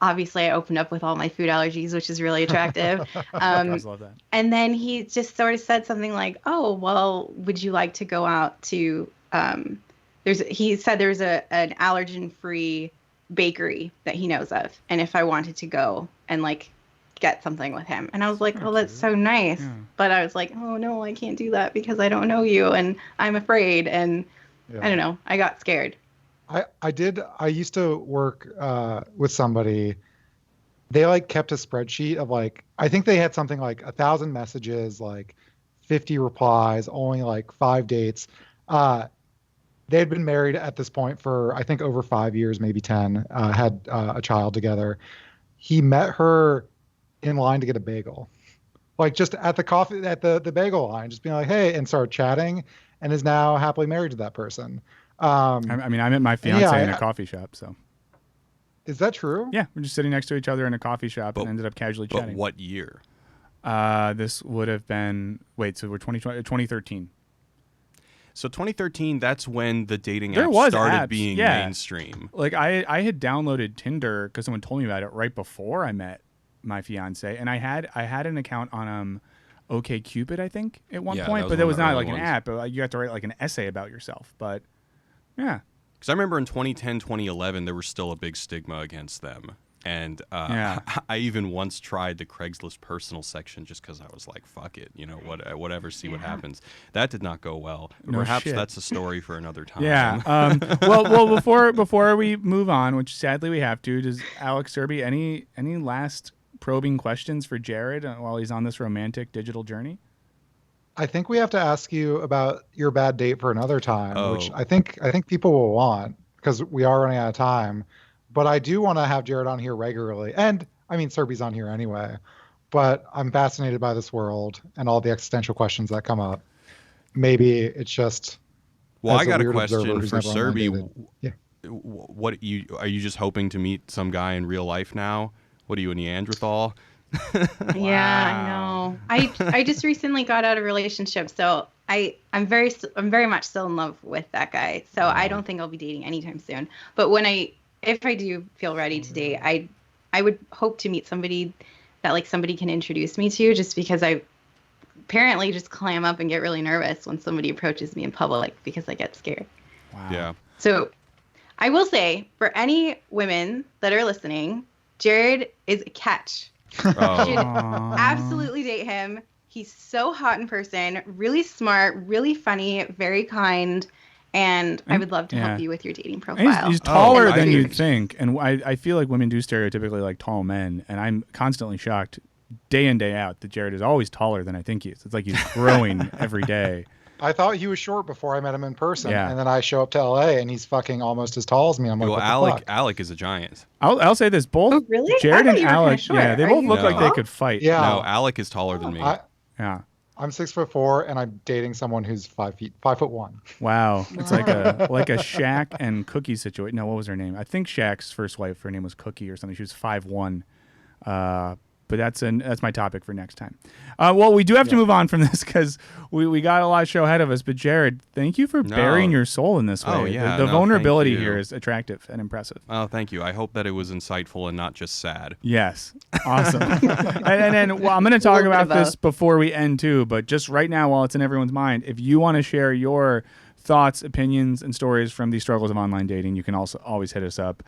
obviously I opened up with all my food allergies, which is really attractive. Guys love that. And then he just sort of said something like, "Oh, well, would you like to go out to he said there's an allergen-free bakery that he knows of, and if I wanted to go and like get something with him." And I was like, "Oh, that's so nice." Yeah. But I was like, "Oh no, I can't do that because I don't know you and I'm afraid." And I don't know, I got scared. I used to work with somebody. They like kept a spreadsheet of like, I think they had something like 1,000 messages, like 50 replies, only like 5 dates. They had been married at this point for, I think, over 5 years, maybe 10, had a child together. He met her in line to get a bagel, like just at the bagel line, just being like, hey, and started chatting, and is now happily married to that person. I mean, I met my fiance in a coffee shop, so. Is that true? Yeah, we're just sitting next to each other in a coffee shop and ended up casually chatting. But what year? This would have been, so we're 2013. So 2013, that's when the dating apps started being mainstream. Like I had downloaded Tinder because someone told me about it right before I met my fiance, and I had an account on OkCupid, I think, at one point, but that was not like an app. You had to write like an essay about yourself, but yeah. Because I remember in 2010, 2011, there was still a big stigma against them. And I even once tried the Craigslist personal section just because I was like, fuck it, whatever, see what happens. That did not go well. Perhaps that's a story for another time. Yeah. Well, before we move on, which sadly we have to, does Alex Serbi any last probing questions for Jared while he's on this romantic digital journey? I think we have to ask you about your bad date for another time, which I think people will want because we are running out of time. But I do want to have Jared on here regularly. And I mean, Serbi's on here anyway. but I'm fascinated by this world and all the existential questions that come up. Maybe it's just. Well, I as got a weird observer question who's for never online Serby. dated. Yeah. What are you just hoping to meet some guy in real life now? What are you, a Neanderthal? Yeah, I know. I just recently got out of a relationship, so I'm very much still in love with that guy. So I don't think I'll be dating anytime soon. But if I do feel ready to date, I would hope to meet somebody that like somebody can introduce me to, just because I apparently just clam up and get really nervous when somebody approaches me in public because I get scared. Wow. Yeah. So I will say, for any women that are listening, Jared is a catch. You should Oh. absolutely date him. He's so hot in person, really smart, really funny, very kind, and I would love to help you with your dating And profile. he's taller Oh, than I- you'd think, and I feel like women do stereotypically like tall men, and I'm constantly shocked day in, day out that Jared is always taller than I think he is. It's like he's growing every day. I thought he was short before I met him in person, Yeah. and then I show up to LA and he's fucking almost as tall as me. I'm like, Well, what the fuck? Alec is a giant. I'll say this: both Oh, really? Jared I and thought you were kinda Alec, short. yeah, they Are both you look like they tall? could fight. Yeah. No, Alec is taller than me. Yeah. I'm 6'4", and I'm dating someone who's 5'1". Wow. It's like a Shaq and Cookie situation. No, what was her name? I think Shaq's first wife, her name was Cookie or something. She was 5'1". But that's my topic for next time. Well, we do have to move on from this because we got a lot of show ahead of us. But Jared, thank you for bearing your soul in this way. Oh, yeah. The No, vulnerability thank you. here is attractive and impressive. Oh, thank you. I hope that it was insightful and not just sad. Yes. Awesome. and then well, I'm going to talk little bit about of this both. before we end too, but just right now while it's in everyone's mind, if you want to share your thoughts, opinions, and stories from the struggles of online dating, you can also always hit us up,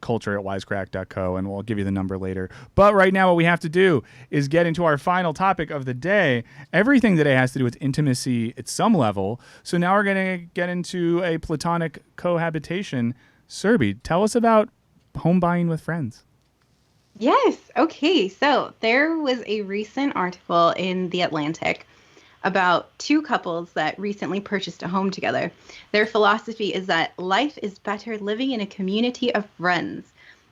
culture@wisecrack.co, and we'll give you the number later. But right now what we have to do is get into our final topic of the day. Everything today has to do with intimacy at some level. So now we're going to get into a platonic cohabitation. Serby, tell us about home buying with friends. Yes. Okay. So there was a recent article in The Atlantic about two couples that recently purchased a home together. Their philosophy is that life is better living in a community of friends.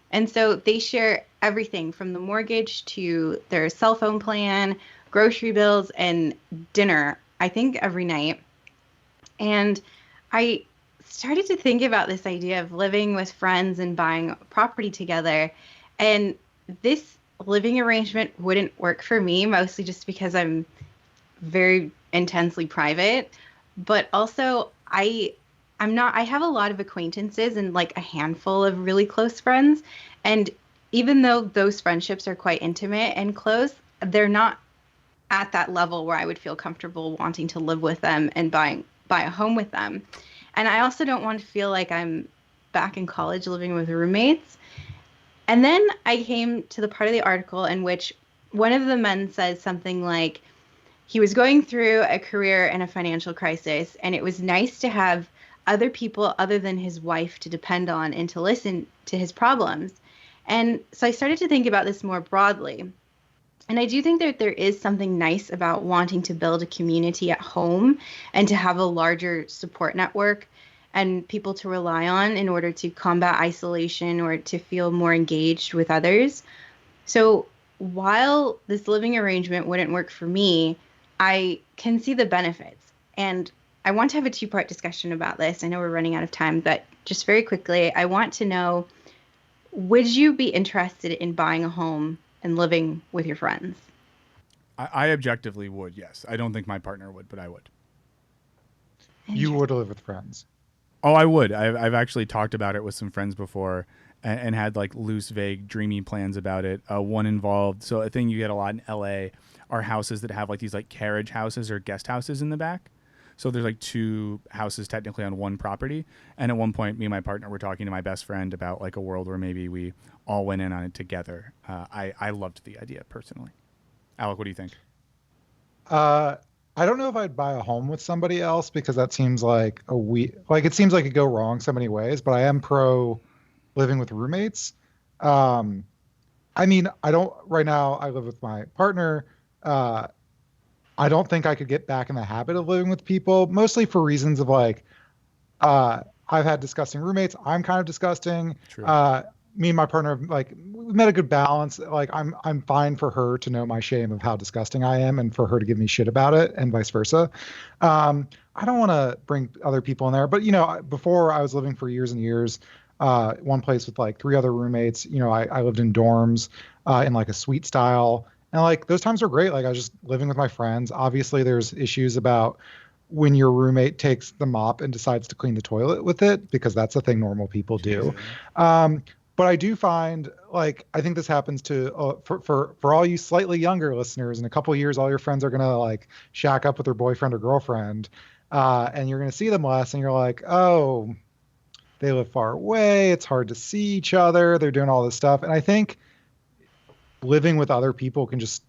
And so they share everything from the mortgage to their cell phone plan, grocery bills, and dinner, I think every night. And I started to think about this idea of living with friends and buying property together. And this living arrangement wouldn't work for me, mostly just because I'm very intensely private, but also I have a lot of acquaintances and like a handful of really close friends. And even though those friendships are quite intimate and close, they're not at that level where I would feel comfortable wanting to live with them and buy a home with them. And I also don't want to feel like I'm back in college living with roommates. And then I came to the part of the article in which one of the men says something like, he was going through a career and a financial crisis, and it was nice to have other people other than his wife to depend on and to listen to his problems. And so I started to think about this more broadly. And I do think that there is something nice about wanting to build a community at home and to have a larger support network and people to rely on in order to combat isolation or to feel more engaged with others. So while this living arrangement wouldn't work for me, I can see the benefits. And I want to have a two-part discussion about this. I know we're running out of time, but just very quickly, I want to know, would you be interested in buying a home and living with your friends? I objectively would, yes. I don't think my partner would, but I would. You would live with friends. Oh, I would. I've actually talked about it with some friends before and had like loose, vague, dreamy plans about it. One involved, so a thing you get a lot in LA are houses that have like these like carriage houses or guest houses in the back. So there's like two houses technically on one property. And at one point, me and my partner were talking to my best friend about like a world where maybe we all went in on it together. I loved the idea personally. Alec, what do you think? I don't know if I'd buy a home with somebody else because that seems like it seems like it could go wrong so many ways, but I am pro living with roommates. I mean, right now I live with my partner. I don't think I could get back in the habit of living with people, mostly for reasons of like, I've had disgusting roommates. I'm kind of disgusting. True. me and my partner, like, we've met a good balance. Like, I'm fine for her to know my shame of how disgusting I am, and for her to give me shit about it, and vice versa. I don't want to bring other people in there, but before I was living for years and years, one place with like 3 other roommates. I lived in dorms, in like a suite style, and like those times were great. Like, I was just living with my friends. Obviously, there's issues about when your roommate takes the mop and decides to clean the toilet with it, because that's a thing normal people do. But I do find, like, I think this happens to for all you slightly younger listeners. In a couple of years, all your friends are gonna like shack up with their boyfriend or girlfriend, and you're gonna see them less, and you're like, oh, they live far away. It's hard to see each other. They're doing all this stuff, and I think living with other people can just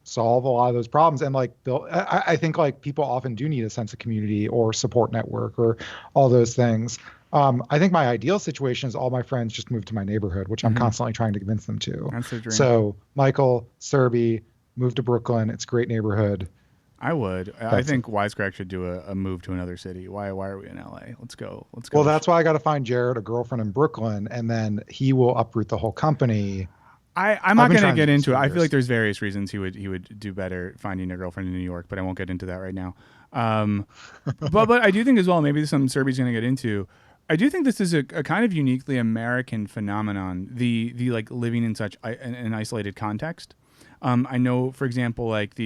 solve a lot of those problems. And like I think like people often do need a sense of community or support network or all those things. I think my ideal situation is all my friends just move to my neighborhood, which I'm constantly trying to convince them to. That's the dream. So Michael, Serby, move to Brooklyn. It's a great neighborhood. I would. I think Wisecrack should do a move to another city. Why are we in LA? Let's go. Well, that's why I got to find Jared a girlfriend in Brooklyn, and then he will uproot the whole company. I'm not going to get into it. I feel like there's various reasons he would do better finding a girlfriend in New York, but I won't get into that right now. But I do think as well, maybe this is something Serby's going to get into. I do think this is a kind of uniquely American phenomenon, the like living in such an isolated context. I know, for example, like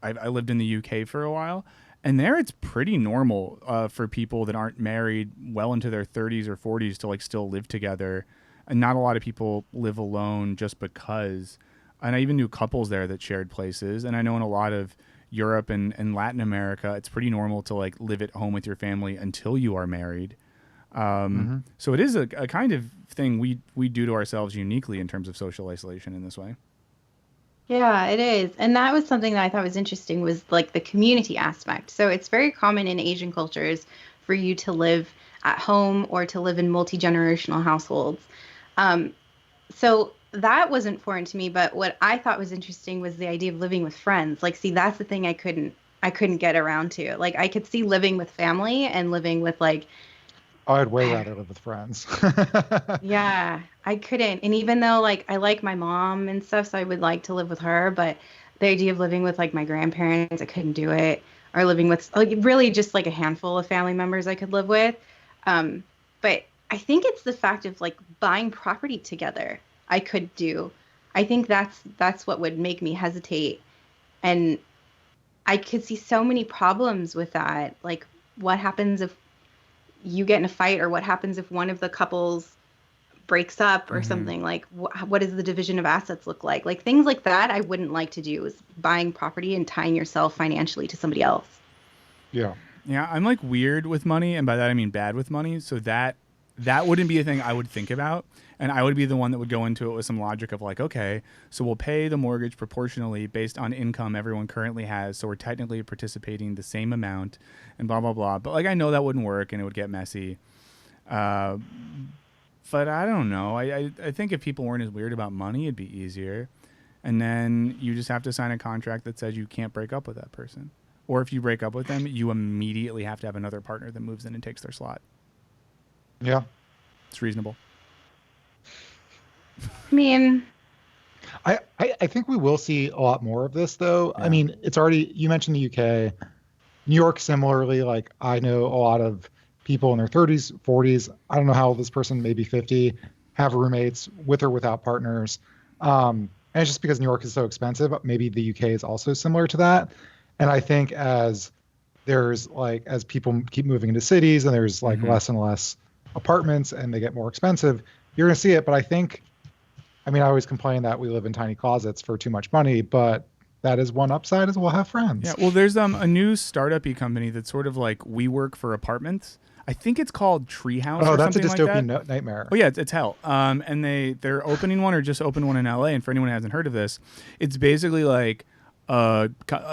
I lived in the UK for a while, and there it's pretty normal for people that aren't married well into their 30s or 40s to like still live together. And not a lot of people live alone just because. And I even knew couples there that shared places. And I know in a lot of Europe and Latin America, it's pretty normal to like live at home with your family until you are married. So it is a kind of thing we do to ourselves uniquely in terms of social isolation in this way. Yeah, it is. And that was something that I thought was interesting, was like the community aspect. So it's very common in Asian cultures for you to live at home or to live in multi-generational households. So that wasn't foreign to me, but what I thought was interesting was the idea of living with friends. Like, see, that's the thing I couldn't get around to. Like, I could see living with family and living with like, I'd way rather live with friends. yeah, I couldn't. And even though like I like my mom and stuff, so I would like to live with her, but the idea of living with like my grandparents, I couldn't do it. Or living with like really just like a handful of family members I could live with. But I think it's the fact of like buying property together I could do. I think that's what would make me hesitate. And I could see so many problems with that. Like, what happens if you get in a fight, or what happens if one of the couples breaks up or something? Like, what does the division of assets look like? Like, things like that I wouldn't like to do, is buying property and tying yourself financially to somebody else. Yeah. Yeah, I'm like weird with money, and by that I mean bad with money. So that wouldn't be a thing I would think about. And I would be the one that would go into it with some logic of like, okay, so we'll pay the mortgage proportionally based on income everyone currently has. So we're technically participating the same amount and blah, blah, blah. But like, I know that wouldn't work and it would get messy. But I don't know. I think if people weren't as weird about money, it'd be easier. And then you just have to sign a contract that says you can't break up with that person. Or if you break up with them, you immediately have to have another partner that moves in and takes their slot. Yeah. It's reasonable. I mean, I think we will see a lot more of this, though. Yeah. I mean, it's already, you mentioned the UK. New York, similarly, like, I know a lot of people in their 30s, 40s. I don't know how old this person, maybe 50, have roommates with or without partners. And it's just because New York is so expensive. Maybe the UK is also similar to that. And I think as people keep moving into cities and there's like less and less apartments and they get more expensive, you're going to see it. But I always complain that we live in tiny closets for too much money, but that is one upside, is we'll have friends. Yeah, well, there's a new startup-y company that's sort of like WeWork for apartments. I think it's called Treehouse. Oh, or that's a something dystopian like that. nightmare. Oh yeah, it's hell. And they're opening one or just opened one in LA. And for anyone who hasn't heard of this, it's basically like a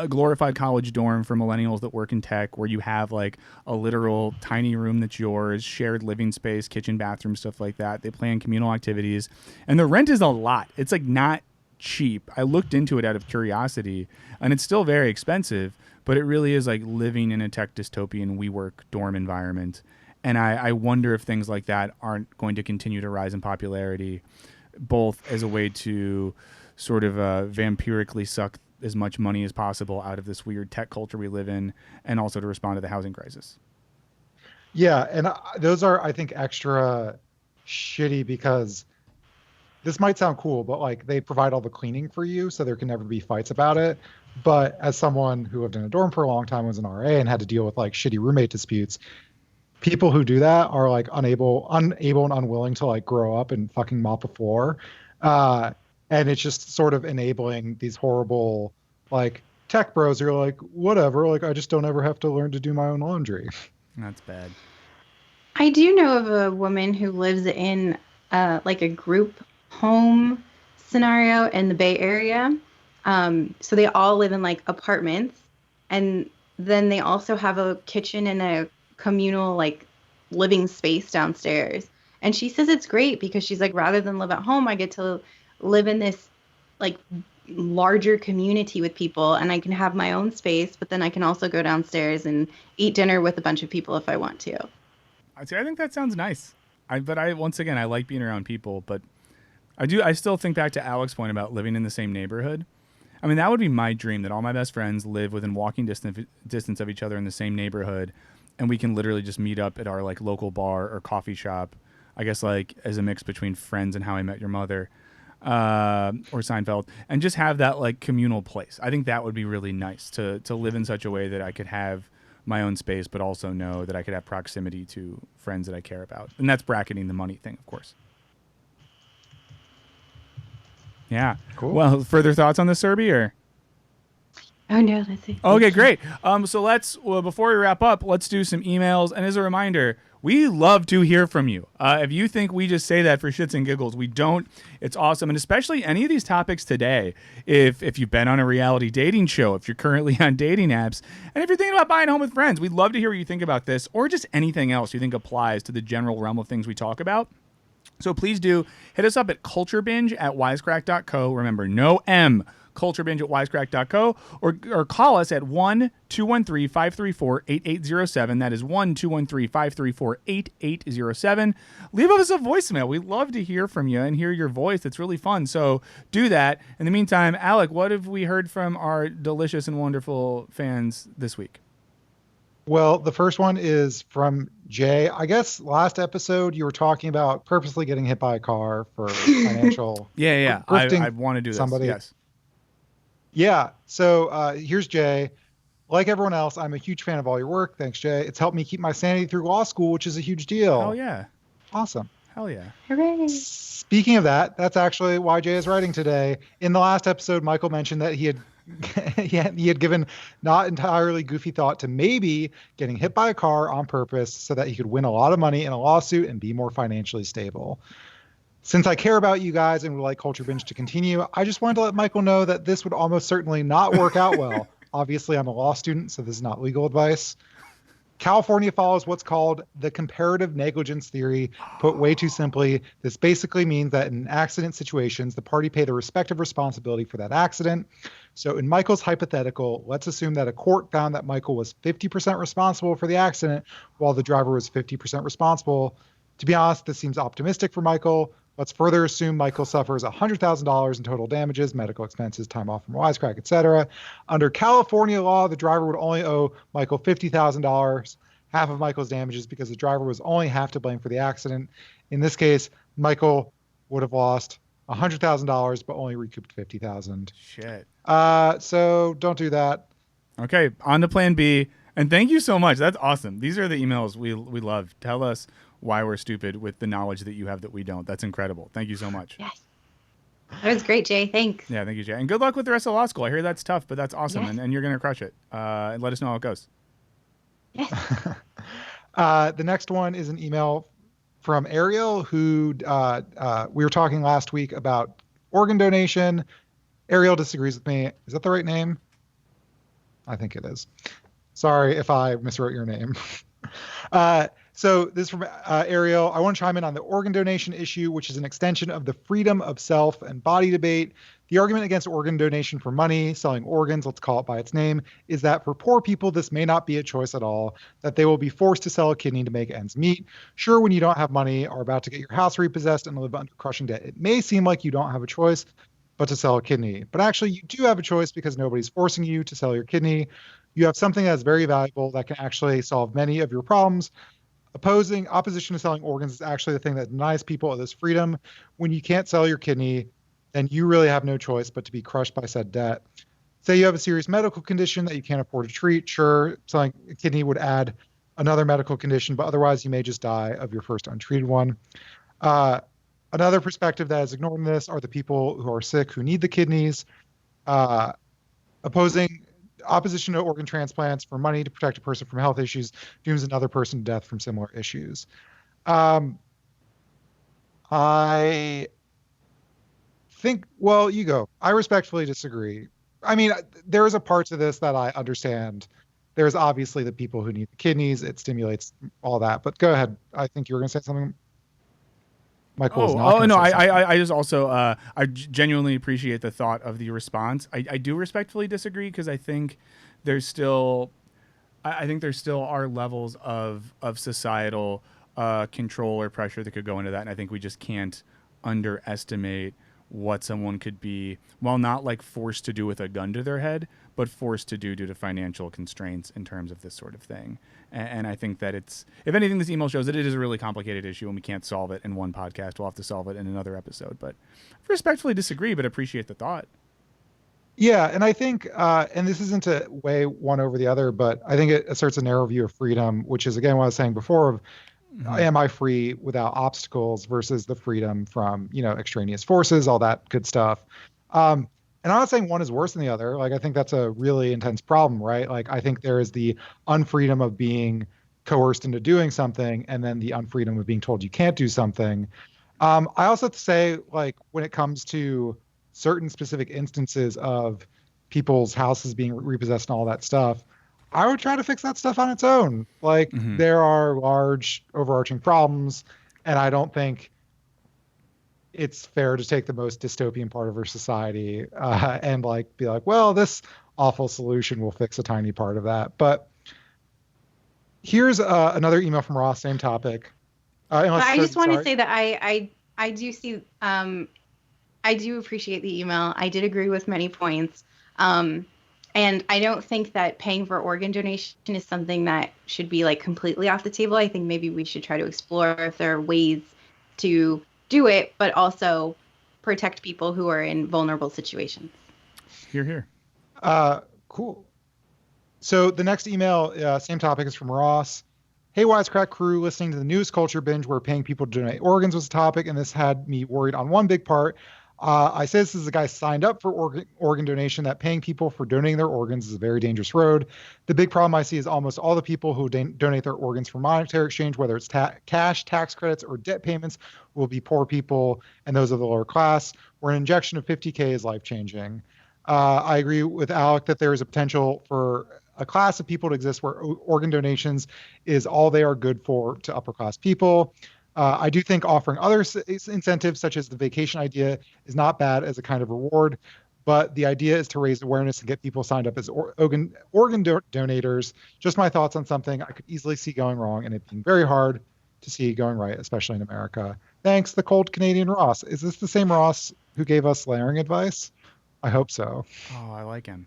glorified college dorm for millennials that work in tech, where you have like a literal tiny room that's yours, shared living space, kitchen, bathroom, stuff like that. They plan communal activities, and the rent is a lot. It's like not cheap. I looked into it out of curiosity, and it's still very expensive, but it really is like living in a tech dystopian WeWork dorm environment. And I wonder if things like that aren't going to continue to rise in popularity, both as a way to sort of vampirically suck as much money as possible out of this weird tech culture we live in, and also to respond to the housing crisis. Yeah, and those are, I think, extra shitty because this might sound cool, but like they provide all the cleaning for you, so there can never be fights about it. But as someone who lived in a dorm for a long time, was an RA, and had to deal with like shitty roommate disputes, people who do that are like unable and unwilling to like grow up and fucking mop the floor. And it's just sort of enabling these horrible like tech bros who are like, whatever, like I just don't ever have to learn to do my own laundry. That's bad. I do know of a woman who lives in like a group home scenario in the Bay Area. So they all live in like apartments, and then they also have a kitchen and a communal like living space downstairs. And she says it's great because she's like, rather than live at home, I get to live in this like larger community with people, and I can have my own space, but then I can also go downstairs and eat dinner with a bunch of people if I want to. I think that sounds nice. But once again, I like being around people, but I still think back to Alex's point about living in the same neighborhood. I mean, that would be my dream, that all my best friends live within walking distance of each other in the same neighborhood, and we can literally just meet up at our like local bar or coffee shop, I guess like as a mix between Friends and How I Met Your Mother, or Seinfeld, and just have that like communal place. I think that would be really nice to live in such a way that I could have my own space, but also know that I could have proximity to friends that I care about. And that's bracketing the money thing, of course. Yeah. Cool. Well, further thoughts on this, Serby, or? Oh no, let's see. Okay, great. So before we wrap up, let's do some emails. And as a reminder, we love to hear from you. If you think we just say that for shits and giggles, we don't. It's awesome. And especially any of these topics today, if you've been on a reality dating show, if you're currently on dating apps, and if you're thinking about buying a home with friends, we'd love to hear what you think about this, or just anything else you think applies to the general realm of things we talk about. So please do hit us up at culturebinge@wisecrack.co. Remember, no M. culturebinge@wisecrack.co, or call us at 1-213-534-8807. That is 1-213-534-8807. Leave us a voicemail. We love to hear from you and hear your voice. It's really fun. So do that. In the meantime, Alec, what have we heard from our delicious and wonderful fans this week? Well, the first one is from Jay. I guess last episode you were talking about purposely getting hit by a car for financial. Yeah. I want to do this. Somebody. Yes. Yeah. So here's Jay. Like everyone else, I'm a huge fan of all your work. Thanks, Jay. It's helped me keep my sanity through law school, which is a huge deal. Hell yeah. Awesome. Hell yeah. Hooray. Speaking of that, that's actually why Jay is writing today. In the last episode, Michael mentioned that he had he had given not entirely goofy thought to maybe getting hit by a car on purpose so that he could win a lot of money in a lawsuit and be more financially stable. Since I care about you guys and would like Culture Binge to continue, I just wanted to let Michael know that this would almost certainly not work out well. Obviously, I'm a law student, so this is not legal advice. California follows what's called the comparative negligence theory. Put way too simply, this basically means that in accident situations, the party pay the respective responsibility for that accident. So in Michael's hypothetical, let's assume that a court found that Michael was 50% responsible for the accident while the driver was 50% responsible. To be honest, this seems optimistic for Michael. Let's further assume Michael suffers $100,000 in total damages, medical expenses, time off from Wisecrack, etc. Under California law, the driver would only owe Michael $50,000, half of Michael's damages, because the driver was only half to blame for the accident. In this case, Michael would have lost $100,000 but only recouped $50,000. Shit. So don't do that. Okay, on to plan B. And thank you so much. That's awesome. These are the emails we love. Tell us why we're stupid with the knowledge that you have that we don't. That's incredible. Thank you so much. Yes. That was great, Jay. Thanks. Yeah, thank you, Jay. And good luck with the rest of law school. I hear that's tough, but that's awesome. Yes. And you're going to crush it. And let us know how it goes. Yes. The next one is an email from Ariel, who we were talking last week about organ donation. Ariel disagrees with me. Is that the right name? I think it is. Sorry if I miswrote your name. So this is from Ariel. I want to chime in on the organ donation issue, which is an extension of the freedom of self and body debate. The argument against organ donation for money, selling organs, let's call it by its name, is that for poor people, this may not be a choice at all, that they will be forced to sell a kidney to make ends meet. Sure, when you don't have money, are about to get your house repossessed and live under crushing debt, it may seem like you don't have a choice but to sell a kidney. But actually, you do have a choice because nobody's forcing you to sell your kidney. You have something that's very valuable that can actually solve many of your problems. Opposition to selling organs is actually the thing that denies people this freedom. When you can't sell your kidney, then you really have no choice but to be crushed by said debt. Say you have a serious medical condition that you can't afford to treat. Sure, selling a kidney would add another medical condition, but otherwise you may just die of your first untreated one. Another perspective that is ignored in this are the people who are sick who need the kidneys. Opposition to organ transplants for money to protect a person from health issues dooms another person to death from similar issues. I think, well, you go. I respectfully disagree. I mean, there is a part to this that I understand. There's obviously the people who need the kidneys. It stimulates all that. But go ahead. I think you were going to say something. Michael I just also I genuinely appreciate the thought of the response. I do respectfully disagree because I think there's still are levels of societal control or pressure that could go into that, and I think we just can't underestimate what someone could be, while not like forced to do with a gun to their head, but forced to do due to financial constraints in terms of this sort of thing. And I think that it's, if anything, this email shows that it is a really complicated issue and we can't solve it in one podcast. We'll have to solve it in another episode. But I respectfully disagree, but appreciate the thought. Yeah, and I think, and this isn't to weigh one over the other, but I think it asserts a narrow view of freedom, which is, again, what I was saying before of, am I free without obstacles versus the freedom from, extraneous forces, all that good stuff. And I'm not saying one is worse than the other. Like, I think that's a really intense problem, right? Like, I think there is the unfreedom of being coerced into doing something, and then the unfreedom of being told you can't do something. I also have to say, like, when it comes to certain specific instances of people's houses being repossessed and all that stuff, I would try to fix that stuff on its own. Like, there are large overarching problems, and I don't think it's fair to take the most dystopian part of our society and like be like, well, this awful solution will fix a tiny part of that. But here's another email from Ross, same topic. I just want to say that I do see, I do appreciate the email. I did agree with many points. And I don't think that paying for organ donation is something that should be like completely off the table. I think maybe we should try to explore if there are ways to do it, but also protect people who are in vulnerable situations. Hear, hear. Cool. So the next email, same topic, is from Ross. Hey, Wisecrack crew, listening to the newest Culture Binge where paying people to donate organs was a topic, and this had me worried on one big part. I say this as a guy signed up for organ donation, that paying people for donating their organs is a very dangerous road. The big problem I see is almost all the people who donate their organs for monetary exchange, whether it's cash, tax credits, or debt payments, will be poor people and those of the lower class, where an injection of $50,000 is life-changing. I agree with Alec that there is a potential for a class of people to exist where organ donations is all they are good for to upper-class people. I do think offering other incentives, such as the vacation idea, is not bad as a kind of reward, but the idea is to raise awareness and get people signed up as organ donators. Just my thoughts on something I could easily see going wrong, and it being very hard to see going right, especially in America. Thanks, the cold Canadian Ross. Is this the same Ross who gave us layering advice? I hope so. Oh, I like him.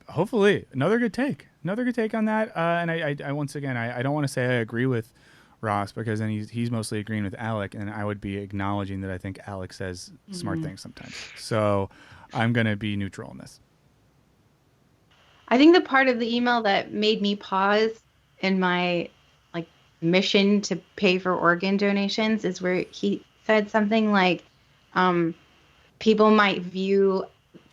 Hopefully, another good take on that. And I once again, I don't want to say I agree with Ross, because then he's mostly agreeing with Alec, and I would be acknowledging that I think Alec says smart things sometimes. So I'm going to be neutral in this. I think the part of the email that made me pause in my mission to pay for organ donations is where he said something like, people might view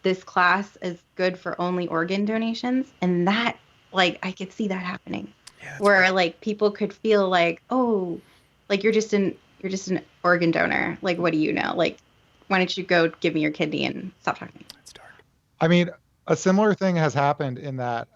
this class as good for only organ donations, and that I could see that happening. Yeah, where right. People could feel like, oh, you're just an organ donor. What do you know? Why don't you go give me your kidney and stop talking? That's dark. I mean, a similar thing has happened in that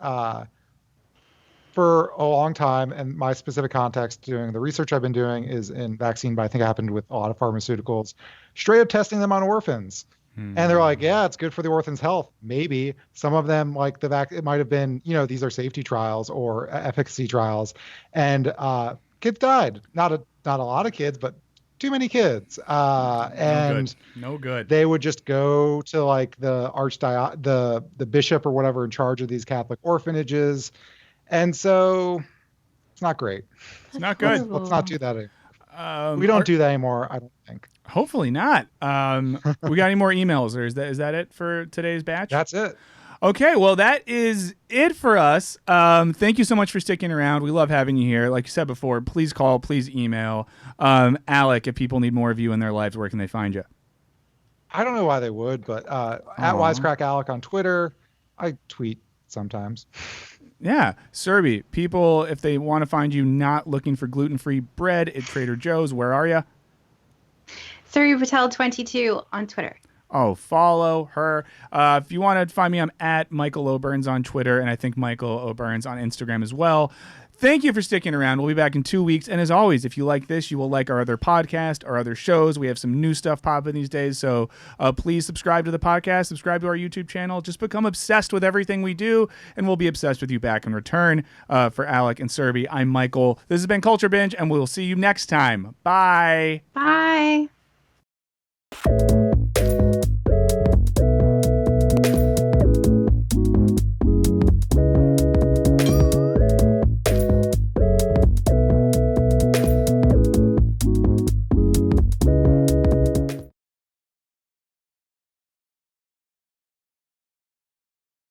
for a long time, and my specific context doing the research I've been doing is in vaccine, but I think it happened with a lot of pharmaceuticals, straight up testing them on orphans. And they're like, yeah, it's good for the orphan's health. Maybe some of them, like it might have been, these are safety trials or efficacy trials, and kids died. Not a lot of kids, but too many kids. No good. They would just go to like the bishop or whatever in charge of these Catholic orphanages, and so it's not great. It's not good. Let's not do that anymore. We don't do that anymore, I don't think. Hopefully not. We got any more emails, or is that it for today's batch? That's it. Okay, well, that is it for us. Thank you so much for sticking around. We love having you here. Like you said before, please call, please email. Alec, if people need more of you in their lives, where can they find you? I don't know why they would, but at Wisecrack Alec on Twitter. I tweet sometimes. Yeah. Serby, people, if they want to find you not looking for gluten-free bread at Trader Joe's, where are you? Surrey Patel 22 on Twitter. Oh, follow her. If you want to find me, I'm at Michael O'Burns on Twitter, and I think Michael O'Burns on Instagram as well. Thank you for sticking around. We'll be back in 2 weeks. And as always, if you like this, you will like our other podcast, our other shows. We have some new stuff popping these days. So please subscribe to the podcast, subscribe to our YouTube channel. Just become obsessed with everything we do, and we'll be obsessed with you back in return. For Alec and Serby, I'm Michael. This has been Culture Binge, and we'll see you next time. Bye. Bye.